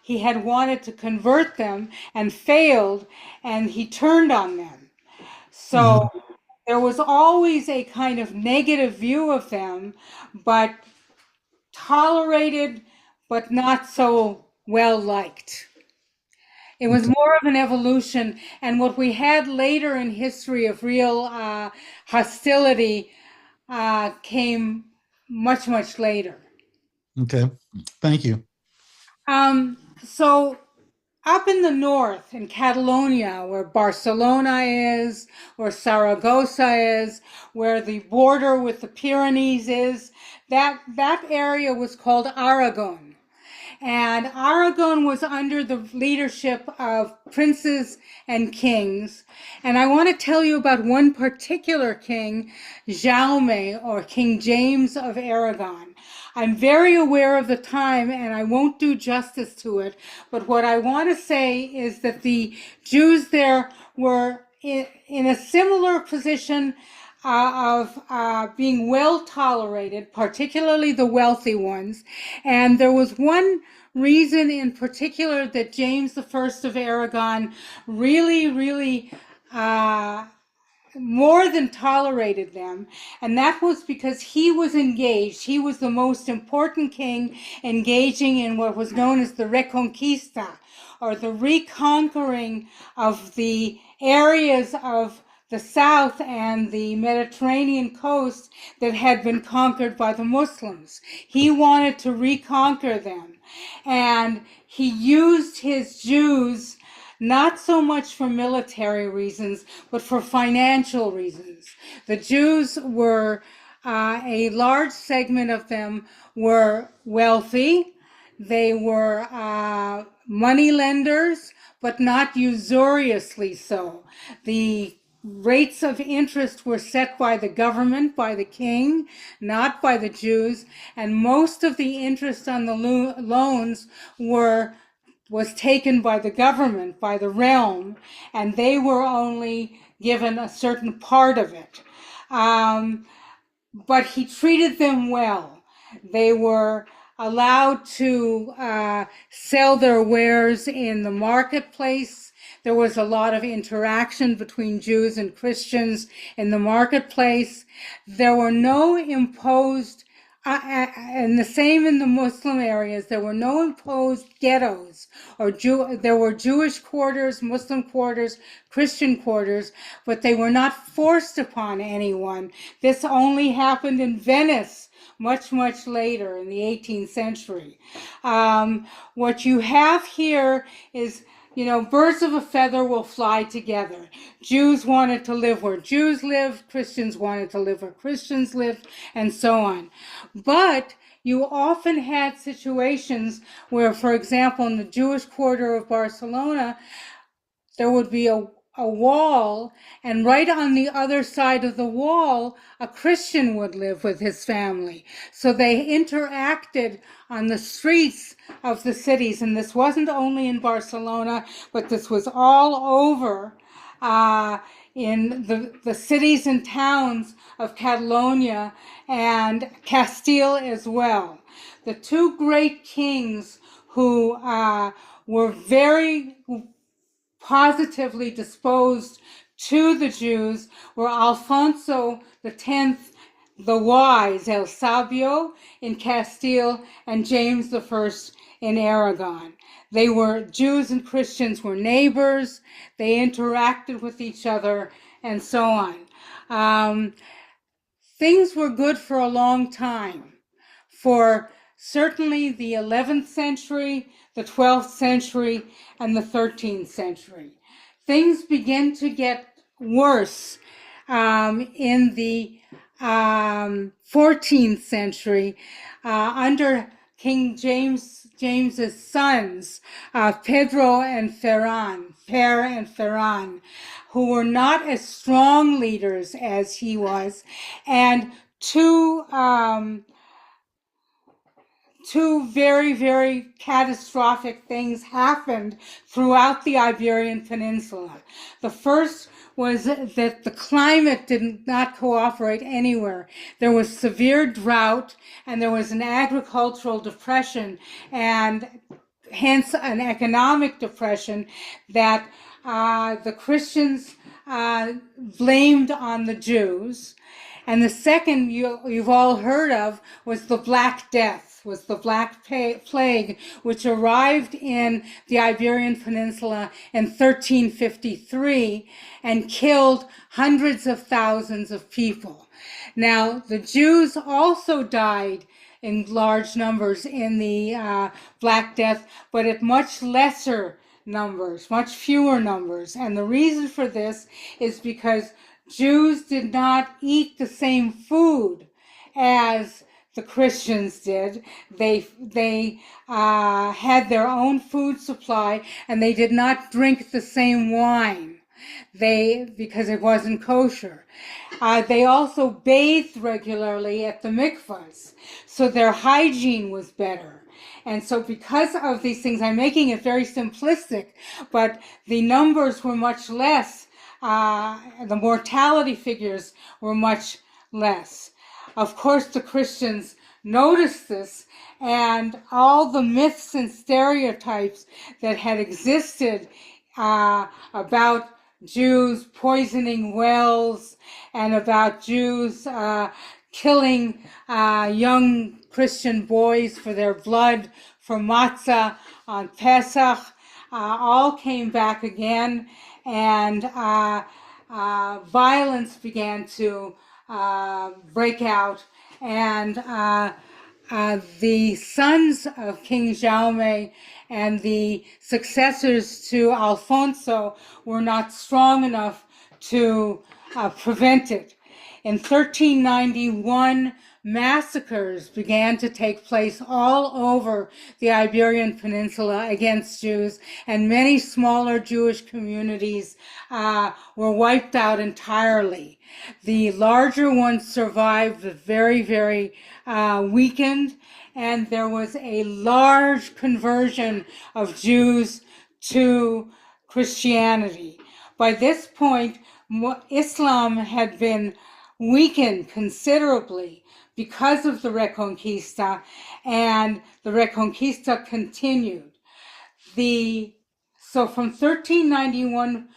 he had wanted to convert them and failed, and he turned on them. So there was always a kind of negative view of them, but tolerated, but not so well liked. It was more of an evolution, and what we had later in history of real hostility came much, much later. Okay, thank you. So up in the north, in Catalonia, where Barcelona is, where Saragossa is, where the border with the Pyrenees is, that area was called Aragon. And Aragon was under the leadership of princes and kings. And I want to tell you about one particular king, Jaume, or King James of Aragon. I'm very aware of the time, and I won't do justice to it, but what I want to say is that the Jews there were in a similar position of being well tolerated, particularly the wealthy ones. And there was one reason in particular that James I of Aragon really more than tolerated them, and that was because he was engaged. He was the most important king engaging in what was known as the Reconquista, or the reconquering of the areas of the south and the Mediterranean coast that had been conquered by the Muslims. He wanted to reconquer them, and he used his Jews not so much for military reasons, but for financial reasons. The Jews were, a large segment of them were wealthy. They were money lenders, but not usuriously so. The rates of interest were set by the government, by the king, not by the Jews, and most of the interest on the loans was taken by the government, by the realm, and they were only given a certain part of it. But he treated them well. They were allowed to sell their wares in the marketplace. There was a lot of interaction between Jews and Christians in the marketplace. There were no imposed and the same in the Muslim areas. There were no imposed ghettos, or there were Jewish quarters, Muslim quarters, Christian quarters, but they were not forced upon anyone. This only happened in Venice much later in the 18th century. What you have here is, birds of a feather will fly together. Jews wanted to live where Jews lived, Christians wanted to live where Christians lived, and so on. But you often had situations where, for example, in the Jewish quarter of Barcelona, there would be a wall, and right on the other side of the wall, a Christian would live with his family. So they interacted on the streets of the cities, and this wasn't only in Barcelona, but this was all over in the cities and towns of Catalonia and Castile as well. The two great kings who were very positively disposed to the Jews were Alfonso X, the Wise, El Sabio, in Castile, and James I in Aragon. They were, Jews and Christians were neighbors, they interacted with each other, and so on. Things were good for a long time. For certainly the 11th century, the 12th century, and the 13th century. Things begin to get worse in the 14th century under King James's sons, Pedro and Ferran, Per and Ferran, who were not as strong leaders as he was, and two two very, very catastrophic things happened throughout the Iberian Peninsula. The first was that the climate did not cooperate anywhere. There was severe drought, and there was an agricultural depression, and hence an economic depression that the Christians blamed on the Jews. And the second you've all heard of was the Black Death, was the Black Plague, which arrived in the Iberian Peninsula in 1353 and killed hundreds of thousands of people. Now, the Jews also died in large numbers in the Black Death, but at much lesser numbers, much fewer numbers. And the reason for this is because Jews did not eat the same food as the Christians did. They had their own food supply, and they did not drink the same wine. Because it wasn't kosher. They also bathed regularly at the mikvahs, so their hygiene was better. And so because of these things, I'm making it very simplistic, but the numbers were much less. The mortality figures were much less. Of course, the Christians noticed this, and all the myths and stereotypes that had existed about Jews poisoning wells and about Jews killing young Christian boys for their blood for matzah on Pesach all came back again, and violence began to break out, and the sons of King Jaume and the successors to Alfonso were not strong enough to prevent it. In 1391, massacres began to take place all over the Iberian Peninsula against Jews, and many smaller Jewish communities were wiped out entirely. The larger ones survived, but very, very weakened, and there was a large conversion of Jews to Christianity. By this point, Islam had been weakened considerably because of the Reconquista, and the Reconquista continued. So from 1391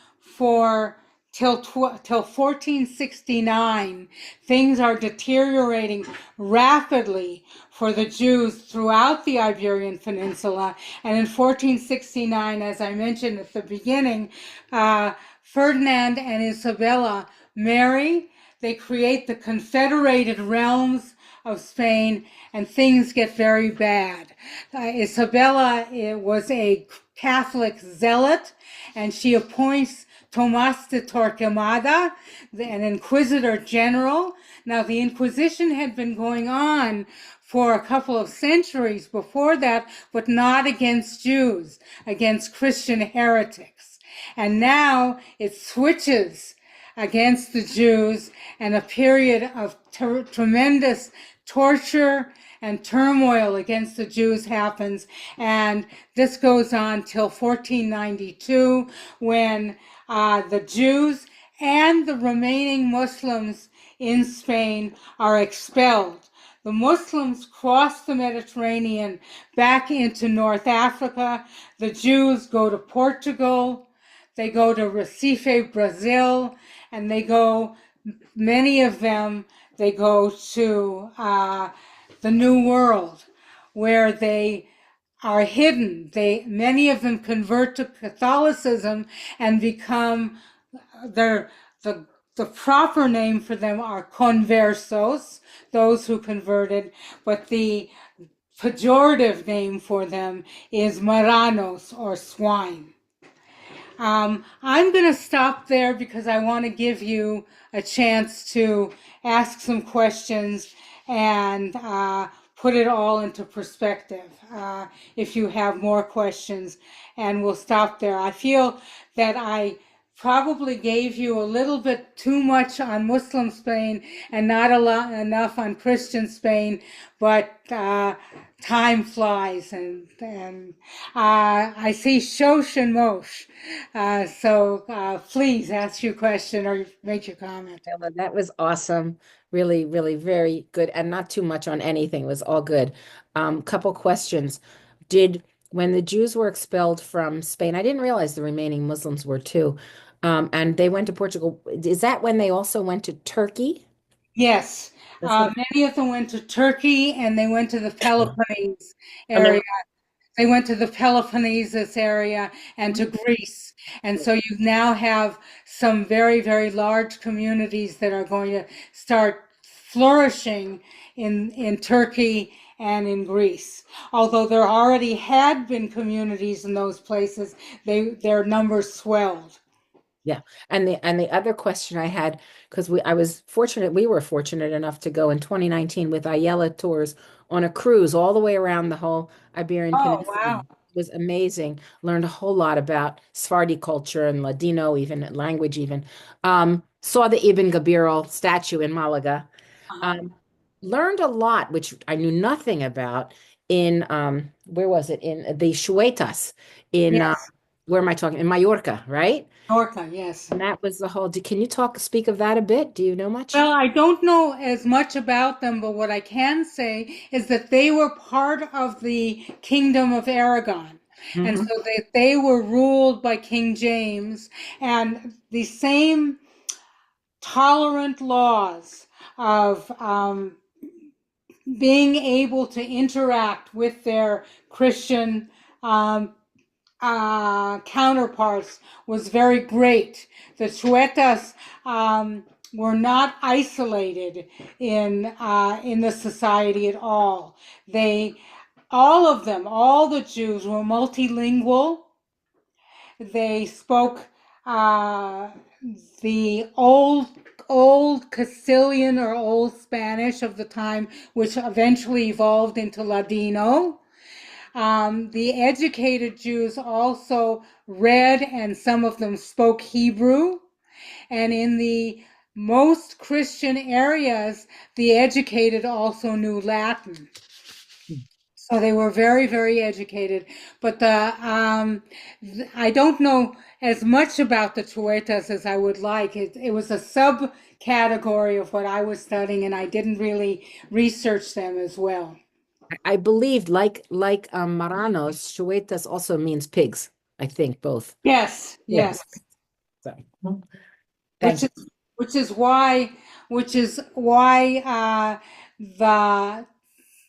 till 1469, things are deteriorating rapidly for the Jews throughout the Iberian Peninsula. And in 1469, as I mentioned at the beginning, Ferdinand and Isabella marry. They create the Confederated Realms of Spain, and things get very bad. Isabella was a Catholic zealot, and she appoints Tomás de Torquemada, an inquisitor general. Now, the Inquisition had been going on for a couple of centuries before that, but not against Jews, against Christian heretics. And now it switches against the Jews, and a period of tremendous torture and turmoil against the Jews happens. And this goes on till 1492, when the Jews and the remaining Muslims in Spain are expelled. The Muslims cross the Mediterranean back into North Africa. The Jews go to Portugal. They go to Recife, Brazil, and many of them, they go to the New World, where they are hidden. Many of them convert to Catholicism and become, the proper name for them are conversos, those who converted, but the pejorative name for them is marranos, or swine. I'm going to stop there because I want to give you a chance to ask some questions and put it all into perspective if you have more questions, and we'll stop there. I feel that I probably gave you a little bit too much on Muslim Spain and not enough on Christian Spain, but time flies, and I see Shosh and Mosh. So please ask your question or make your comment. Ella, that was awesome. Really, really very good. And not too much on anything. It was all good. Couple questions. Did when the Jews were expelled from Spain, I didn't realize the remaining Muslims were too. And they went to Portugal. Is that when they also went to Turkey? Yes, That's what, many of them went to Turkey and they went to the Peloponnese and they area. They went to the Peloponnesus area and to Greece. And so you now have some very, very large communities that are going to start flourishing in Turkey and in Greece. Although there already had been communities in those places, their numbers swelled. Yeah. And the other question I had, because we were fortunate enough to go in 2019 with Ayala Tours on a cruise all the way around the whole Iberian Oh, Peninsula. wow. It was amazing. Learned a whole lot about Sephardi culture and Ladino, even language, even. Saw the Ibn Gabirol statue in Malaga. Uh-huh. Um, Learned a lot, which I knew nothing about in where was it? In the Shuetas in Yes, where am I talking? In Mallorca, right? Norca, yes. And that was the whole. Can you speak of that a bit? Do you know much? Well, I don't know as much about them, but what I can say is that they were part of the Kingdom of Aragon. And Hmm. so they were ruled by King James, and the same tolerant laws of being able to interact with their Christian counterparts was very great. The Chuetas were not isolated in the society at all. All of them, all the Jews were multilingual. They spoke the old Castilian or Old Spanish of the time, which eventually evolved into Ladino. The educated Jews also read, and some of them spoke Hebrew. And in the most Christian areas, the educated also knew Latin. So they were very, very educated. But I don't know as much about the Chuetas as I would like. It was a subcategory of what I was studying, and I didn't really research them as well. I believed, like Maranos, Shuetas also means pigs. I think both. Yes, Yeah. yes. So, which thank is which is why the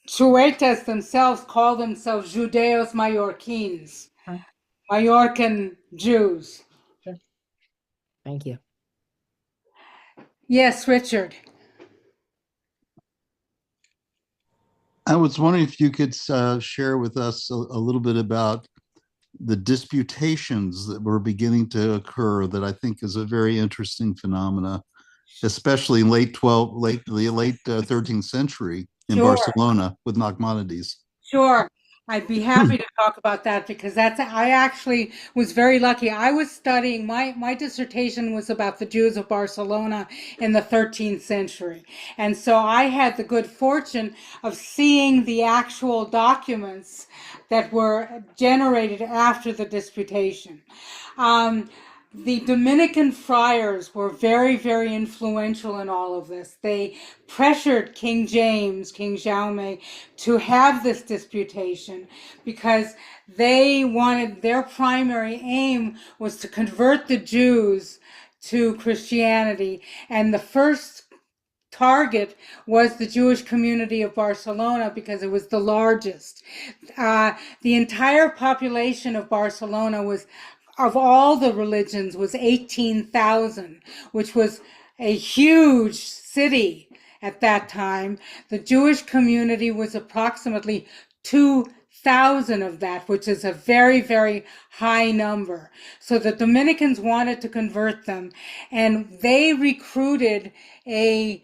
Chuetas themselves call themselves Judeos Mallorquins, you. Mallorcan Jews. Sure. Thank you. Yes, Richard. I was wondering if you could share with us a little bit about the disputations that were beginning to occur that I think is a very interesting phenomena, especially in the late 13th century in Sure. Barcelona with Nachmanides. Sure. I'd be happy to talk about that because I actually was very lucky. I was studying, my dissertation was about the Jews of Barcelona in the 13th century. And so I had the good fortune of seeing the actual documents that were generated after the disputation. The Dominican friars were very, very influential in all of this. They pressured King James, King Jaume, to have this disputation because they wanted, their primary aim was to convert the Jews to Christianity. And the first target was the Jewish community of Barcelona because it was the largest. The entire population of Barcelona was, of all the religions, was 18,000, which was a huge city at that time. The Jewish community was approximately 2,000 of that, which is a very, very high number. So the Dominicans wanted to convert them, and they recruited a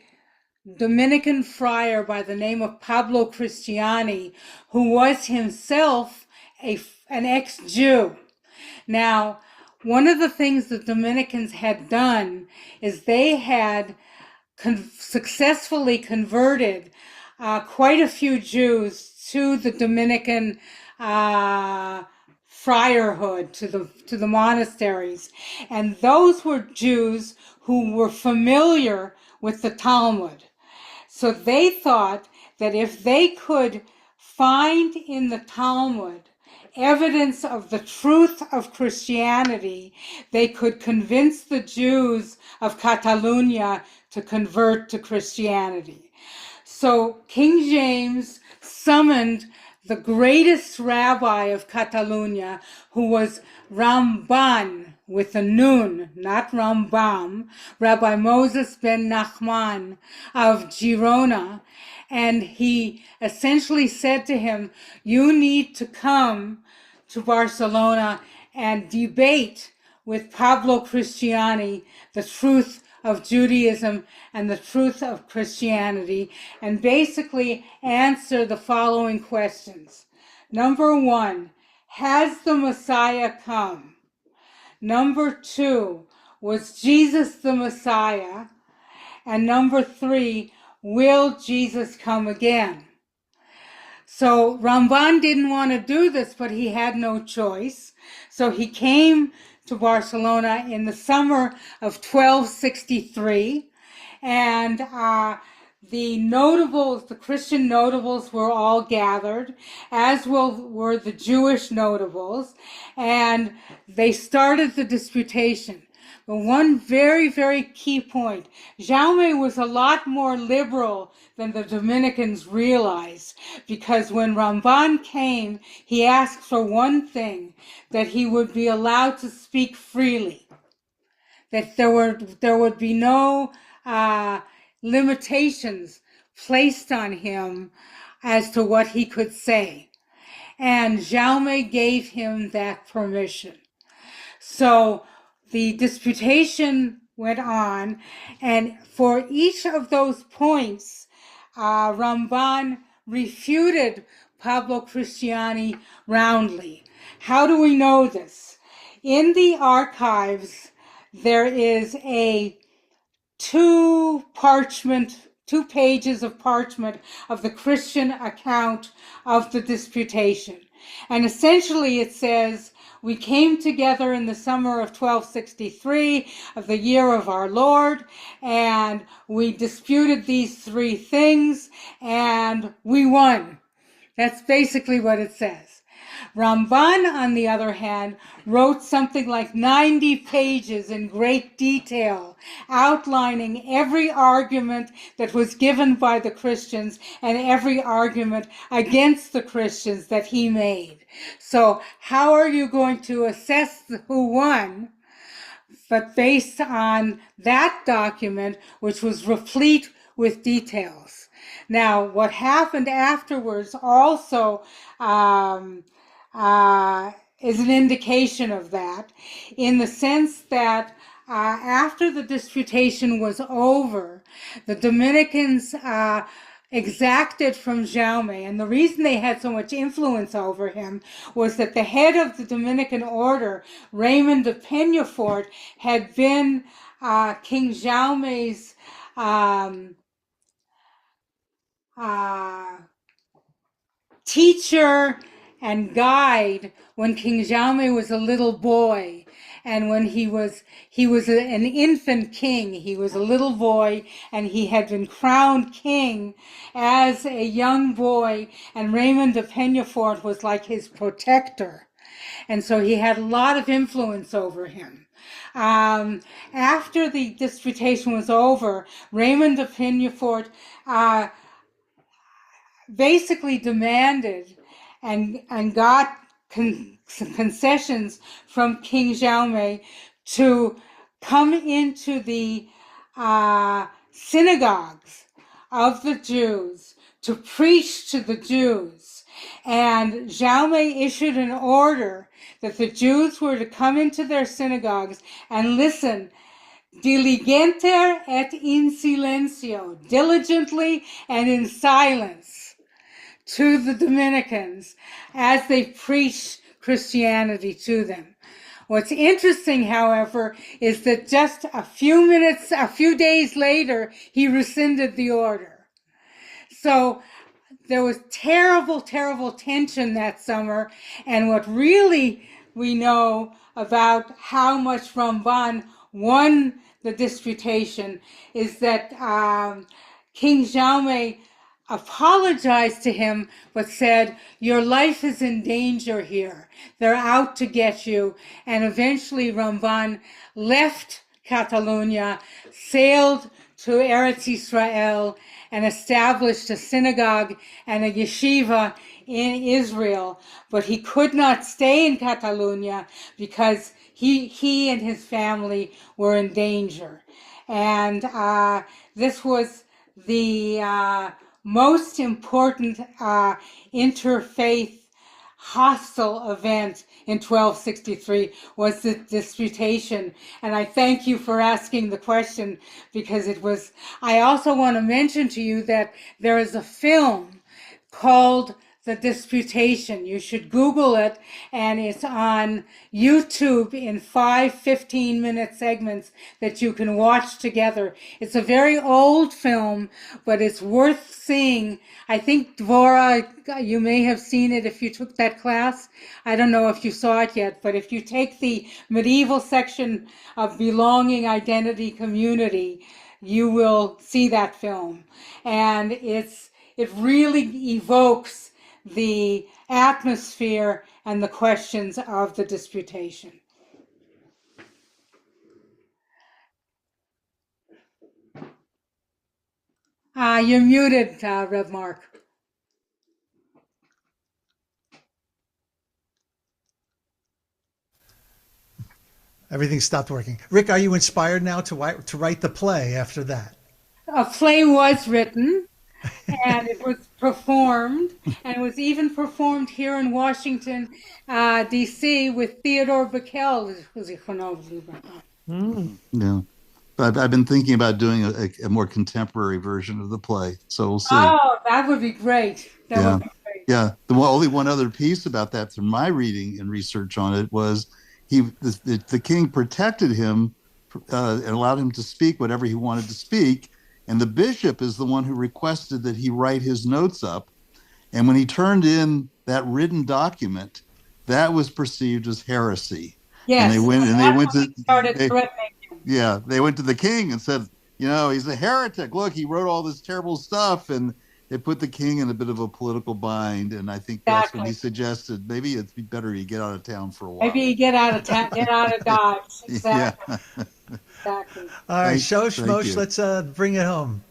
Dominican friar by the name of Pablo Cristiani, who was himself an ex-Jew. Now, one of the things the Dominicans had done is they had successfully converted quite a few Jews to the Dominican friarhood, to the monasteries. And those were Jews who were familiar with the Talmud. So they thought that if they could find in the Talmud evidence of the truth of Christianity, they could convince the Jews of Catalonia to convert to Christianity. So King James summoned the greatest rabbi of Catalonia, who was Ramban, with a nun, not Rambam, Rabbi Moses ben Nachman of Girona. And he essentially said to him, you need to come to Barcelona and debate with Pablo Cristiani the truth of Judaism and the truth of Christianity, and basically answer the following questions. Number 1, has the Messiah come? Number 2, was Jesus the Messiah? And number 3, will Jesus come again? So Ramban didn't want to do this, but he had no choice. So he came to Barcelona in the summer of 1263, and the notables, the Christian notables, were all gathered, as were the Jewish notables, and they started the disputation. But one very, very key point, Jaume was a lot more liberal than the Dominicans realized, because when Ramban came, he asked for one thing, that he would be allowed to speak freely, that there would be no limitations placed on him as to what he could say. And Jaume gave him that permission. So the disputation went on, and for each of those points, Ramban refuted Pablo Cristiani roundly. How do we know this? In the archives, there is two pages of parchment of the Christian account of the disputation. And essentially it says, we came together in the summer of 1263 of the year of our Lord, and we disputed these 3 things, and we won. That's basically what it says. Ramban, on the other hand, wrote something like 90 pages in great detail, outlining every argument that was given by the Christians and every argument against the Christians that he made. So how are you going to assess who won? But based on that document, which was replete with details. Now, what happened afterwards also is an indication of that, in the sense that after the disputation was over, the Dominicans exacted from Jaume, and the reason they had so much influence over him was that the head of the Dominican order, Raymond de Peñafort, had been King Jaume's teacher and guide when King Jaume was a little boy. And when he was an infant king, he was a little boy, and he had been crowned king as a young boy, and Raymond de Peñafort was like his protector. And so he had a lot of influence over him. After the disputation was over, Raymond de Peñafort basically demanded and got concessions from King Jaume to come into the synagogues of the Jews to preach to the Jews. And Jaume issued an order that the Jews were to come into their synagogues and listen diligenter et in silencio, diligently and in silence, to the Dominicans as they preach Christianity to them. What's interesting, however, is that just a few days later, he rescinded the order. So there was terrible, terrible tension that summer. And what really we know about how much Ramban won the disputation is that King Jaume apologized to him, but said, "Your life is in danger here. They're out to get you." And eventually Ramban left Catalonia, sailed to Eretz Israel, and established a synagogue and a yeshiva in Israel. But he could not stay in Catalonia because he and his family were in danger. And this was the most important interfaith hostile event in 1263 was the disputation. And I thank you for asking the question, because it was. I also want to mention to you that there is a film called The Disputation. You should Google it, and it's on YouTube in 5 15-minute segments that you can watch together. It's a very old film, but it's worth seeing. I think, Dvora, you may have seen it if you took that class. I don't know if you saw it yet, but if you take the medieval section of belonging, identity, community, you will see that film. And it really evokes the atmosphere and the questions of the disputation. You're muted, Rev Mark. Everything stopped working. Rick, are you inspired now to write the play after that? A play was written, and it was performed, and it was even performed here in Washington, D.C. with Theodore Bickel. Yeah. But I've been thinking about doing a more contemporary version of the play. So we'll see. Oh, that would be great. That Yeah. would be great. Yeah. Only one other piece about that from my reading and research on it was the king protected him and allowed him to speak whatever he wanted to speak. And the bishop is the one who requested that he write his notes up. And when he turned in that written document, that was perceived as heresy. Yes. And they went they went to the king and said, he's a heretic. Look, he wrote all this terrible stuff, and it put the king in a bit of a political bind. And I think that's when he suggested maybe it'd be better you get out of town for a while. Maybe you get out of town, get out of Dodge. Exactly. Yeah. Exactly. All right, Shosh Mosh, let's bring it home.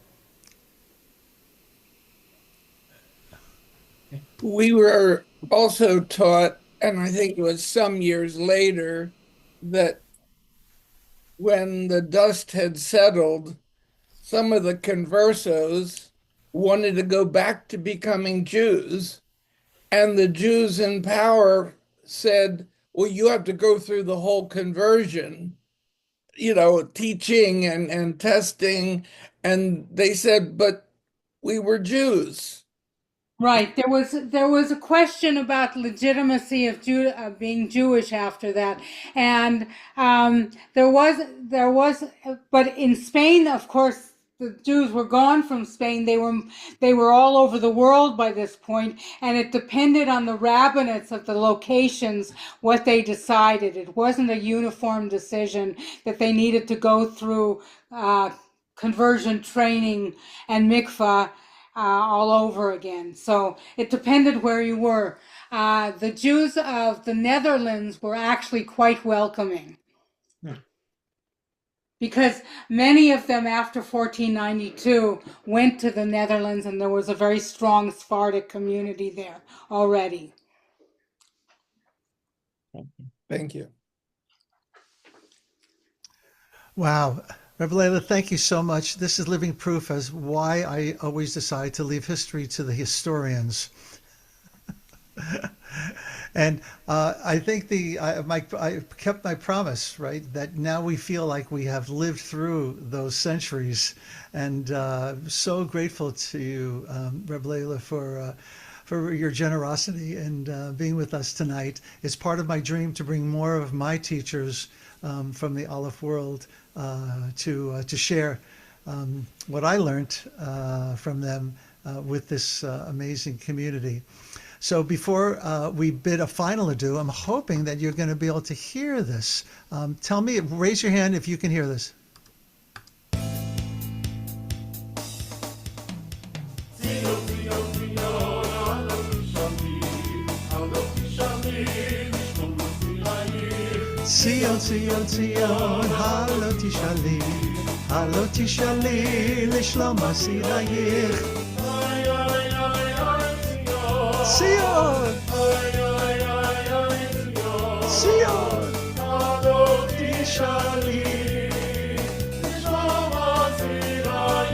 We were also taught, and I think it was some years later, that when the dust had settled, some of the conversos wanted to go back to becoming Jews, and the Jews in power said, well, you have to go through the whole conversion, teaching and testing. And they said, but we were Jews. Right. There was a question about legitimacy of being Jewish after that, and there was, but in Spain, of course, the Jews were gone from Spain. They were all over the world by this point, and it depended on the rabbinates of the locations what they decided. It wasn't a uniform decision that they needed to go through conversion training and mikvah all over again. So it depended where you were. The Jews of the Netherlands were actually quite welcoming. Because many of them after 1492 went to the Netherlands, and there was a very strong Sephardic community there already. Thank you. Wow. Reb Leila, thank you so much. This is living proof as why I always decide to leave history to the historians. And I think I kept my promise, right? That now we feel like we have lived through those centuries, and so grateful to you, Reb Leila, for your generosity and being with us tonight. It's part of my dream to bring more of my teachers from the Aleph world to share what I learned from them with this amazing community. So before we bid a final adieu, I'm hoping that you're going to be able to hear this. Tell me, raise your hand if you can hear this. Zion, Zion, Zion, halo tishali, halo tishali, lishlom asirayich. Zion, Zion, halo tishali, lishlom asirayich.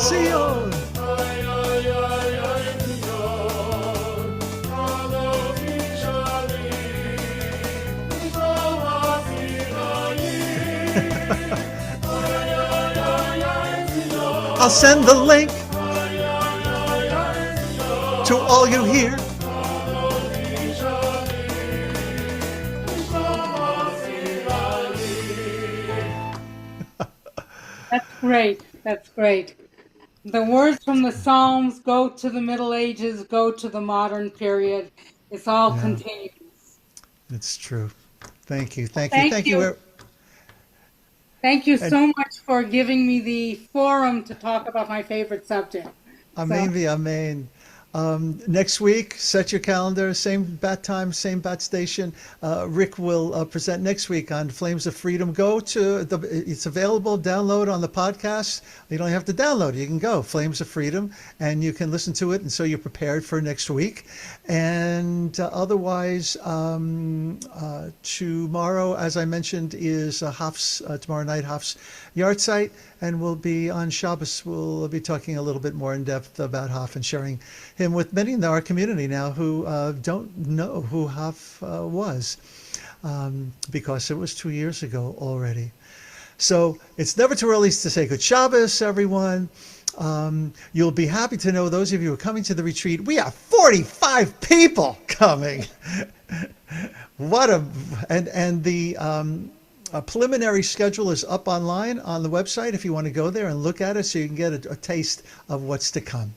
Zion. I'll send the link to all you hear. That's great. That's great. The words from the Psalms go to the Middle Ages, go to the modern period. It's all Yeah, continuous. it's true. Thank you. Thank you. Thank Thank you. you. Thank you And so much for giving me the forum to talk about my favorite subject. So, Amen via Amen. Next week, set your calendar, same bat time, same bat station. Rick will present next week on Flames of Freedom. Go to it's available, download on the podcast. You don't have to download it. You can go, Flames of Freedom, and you can listen to it. And so you're prepared for next week. And otherwise, tomorrow, as I mentioned, is Haf's, tomorrow night, Haf's yard site. And we'll be on Shabbos. We'll be talking a little bit more in depth about Haf and sharing him with many in our community now who don't know who Haf was because it was 2 years ago already. So it's never too early to say good Shabbos, everyone. You'll be happy to know, those of you who are coming to the retreat, we have 45 people coming. And the a preliminary schedule is up online on the website if you want to go there and look at it so you can get a taste of what's to come.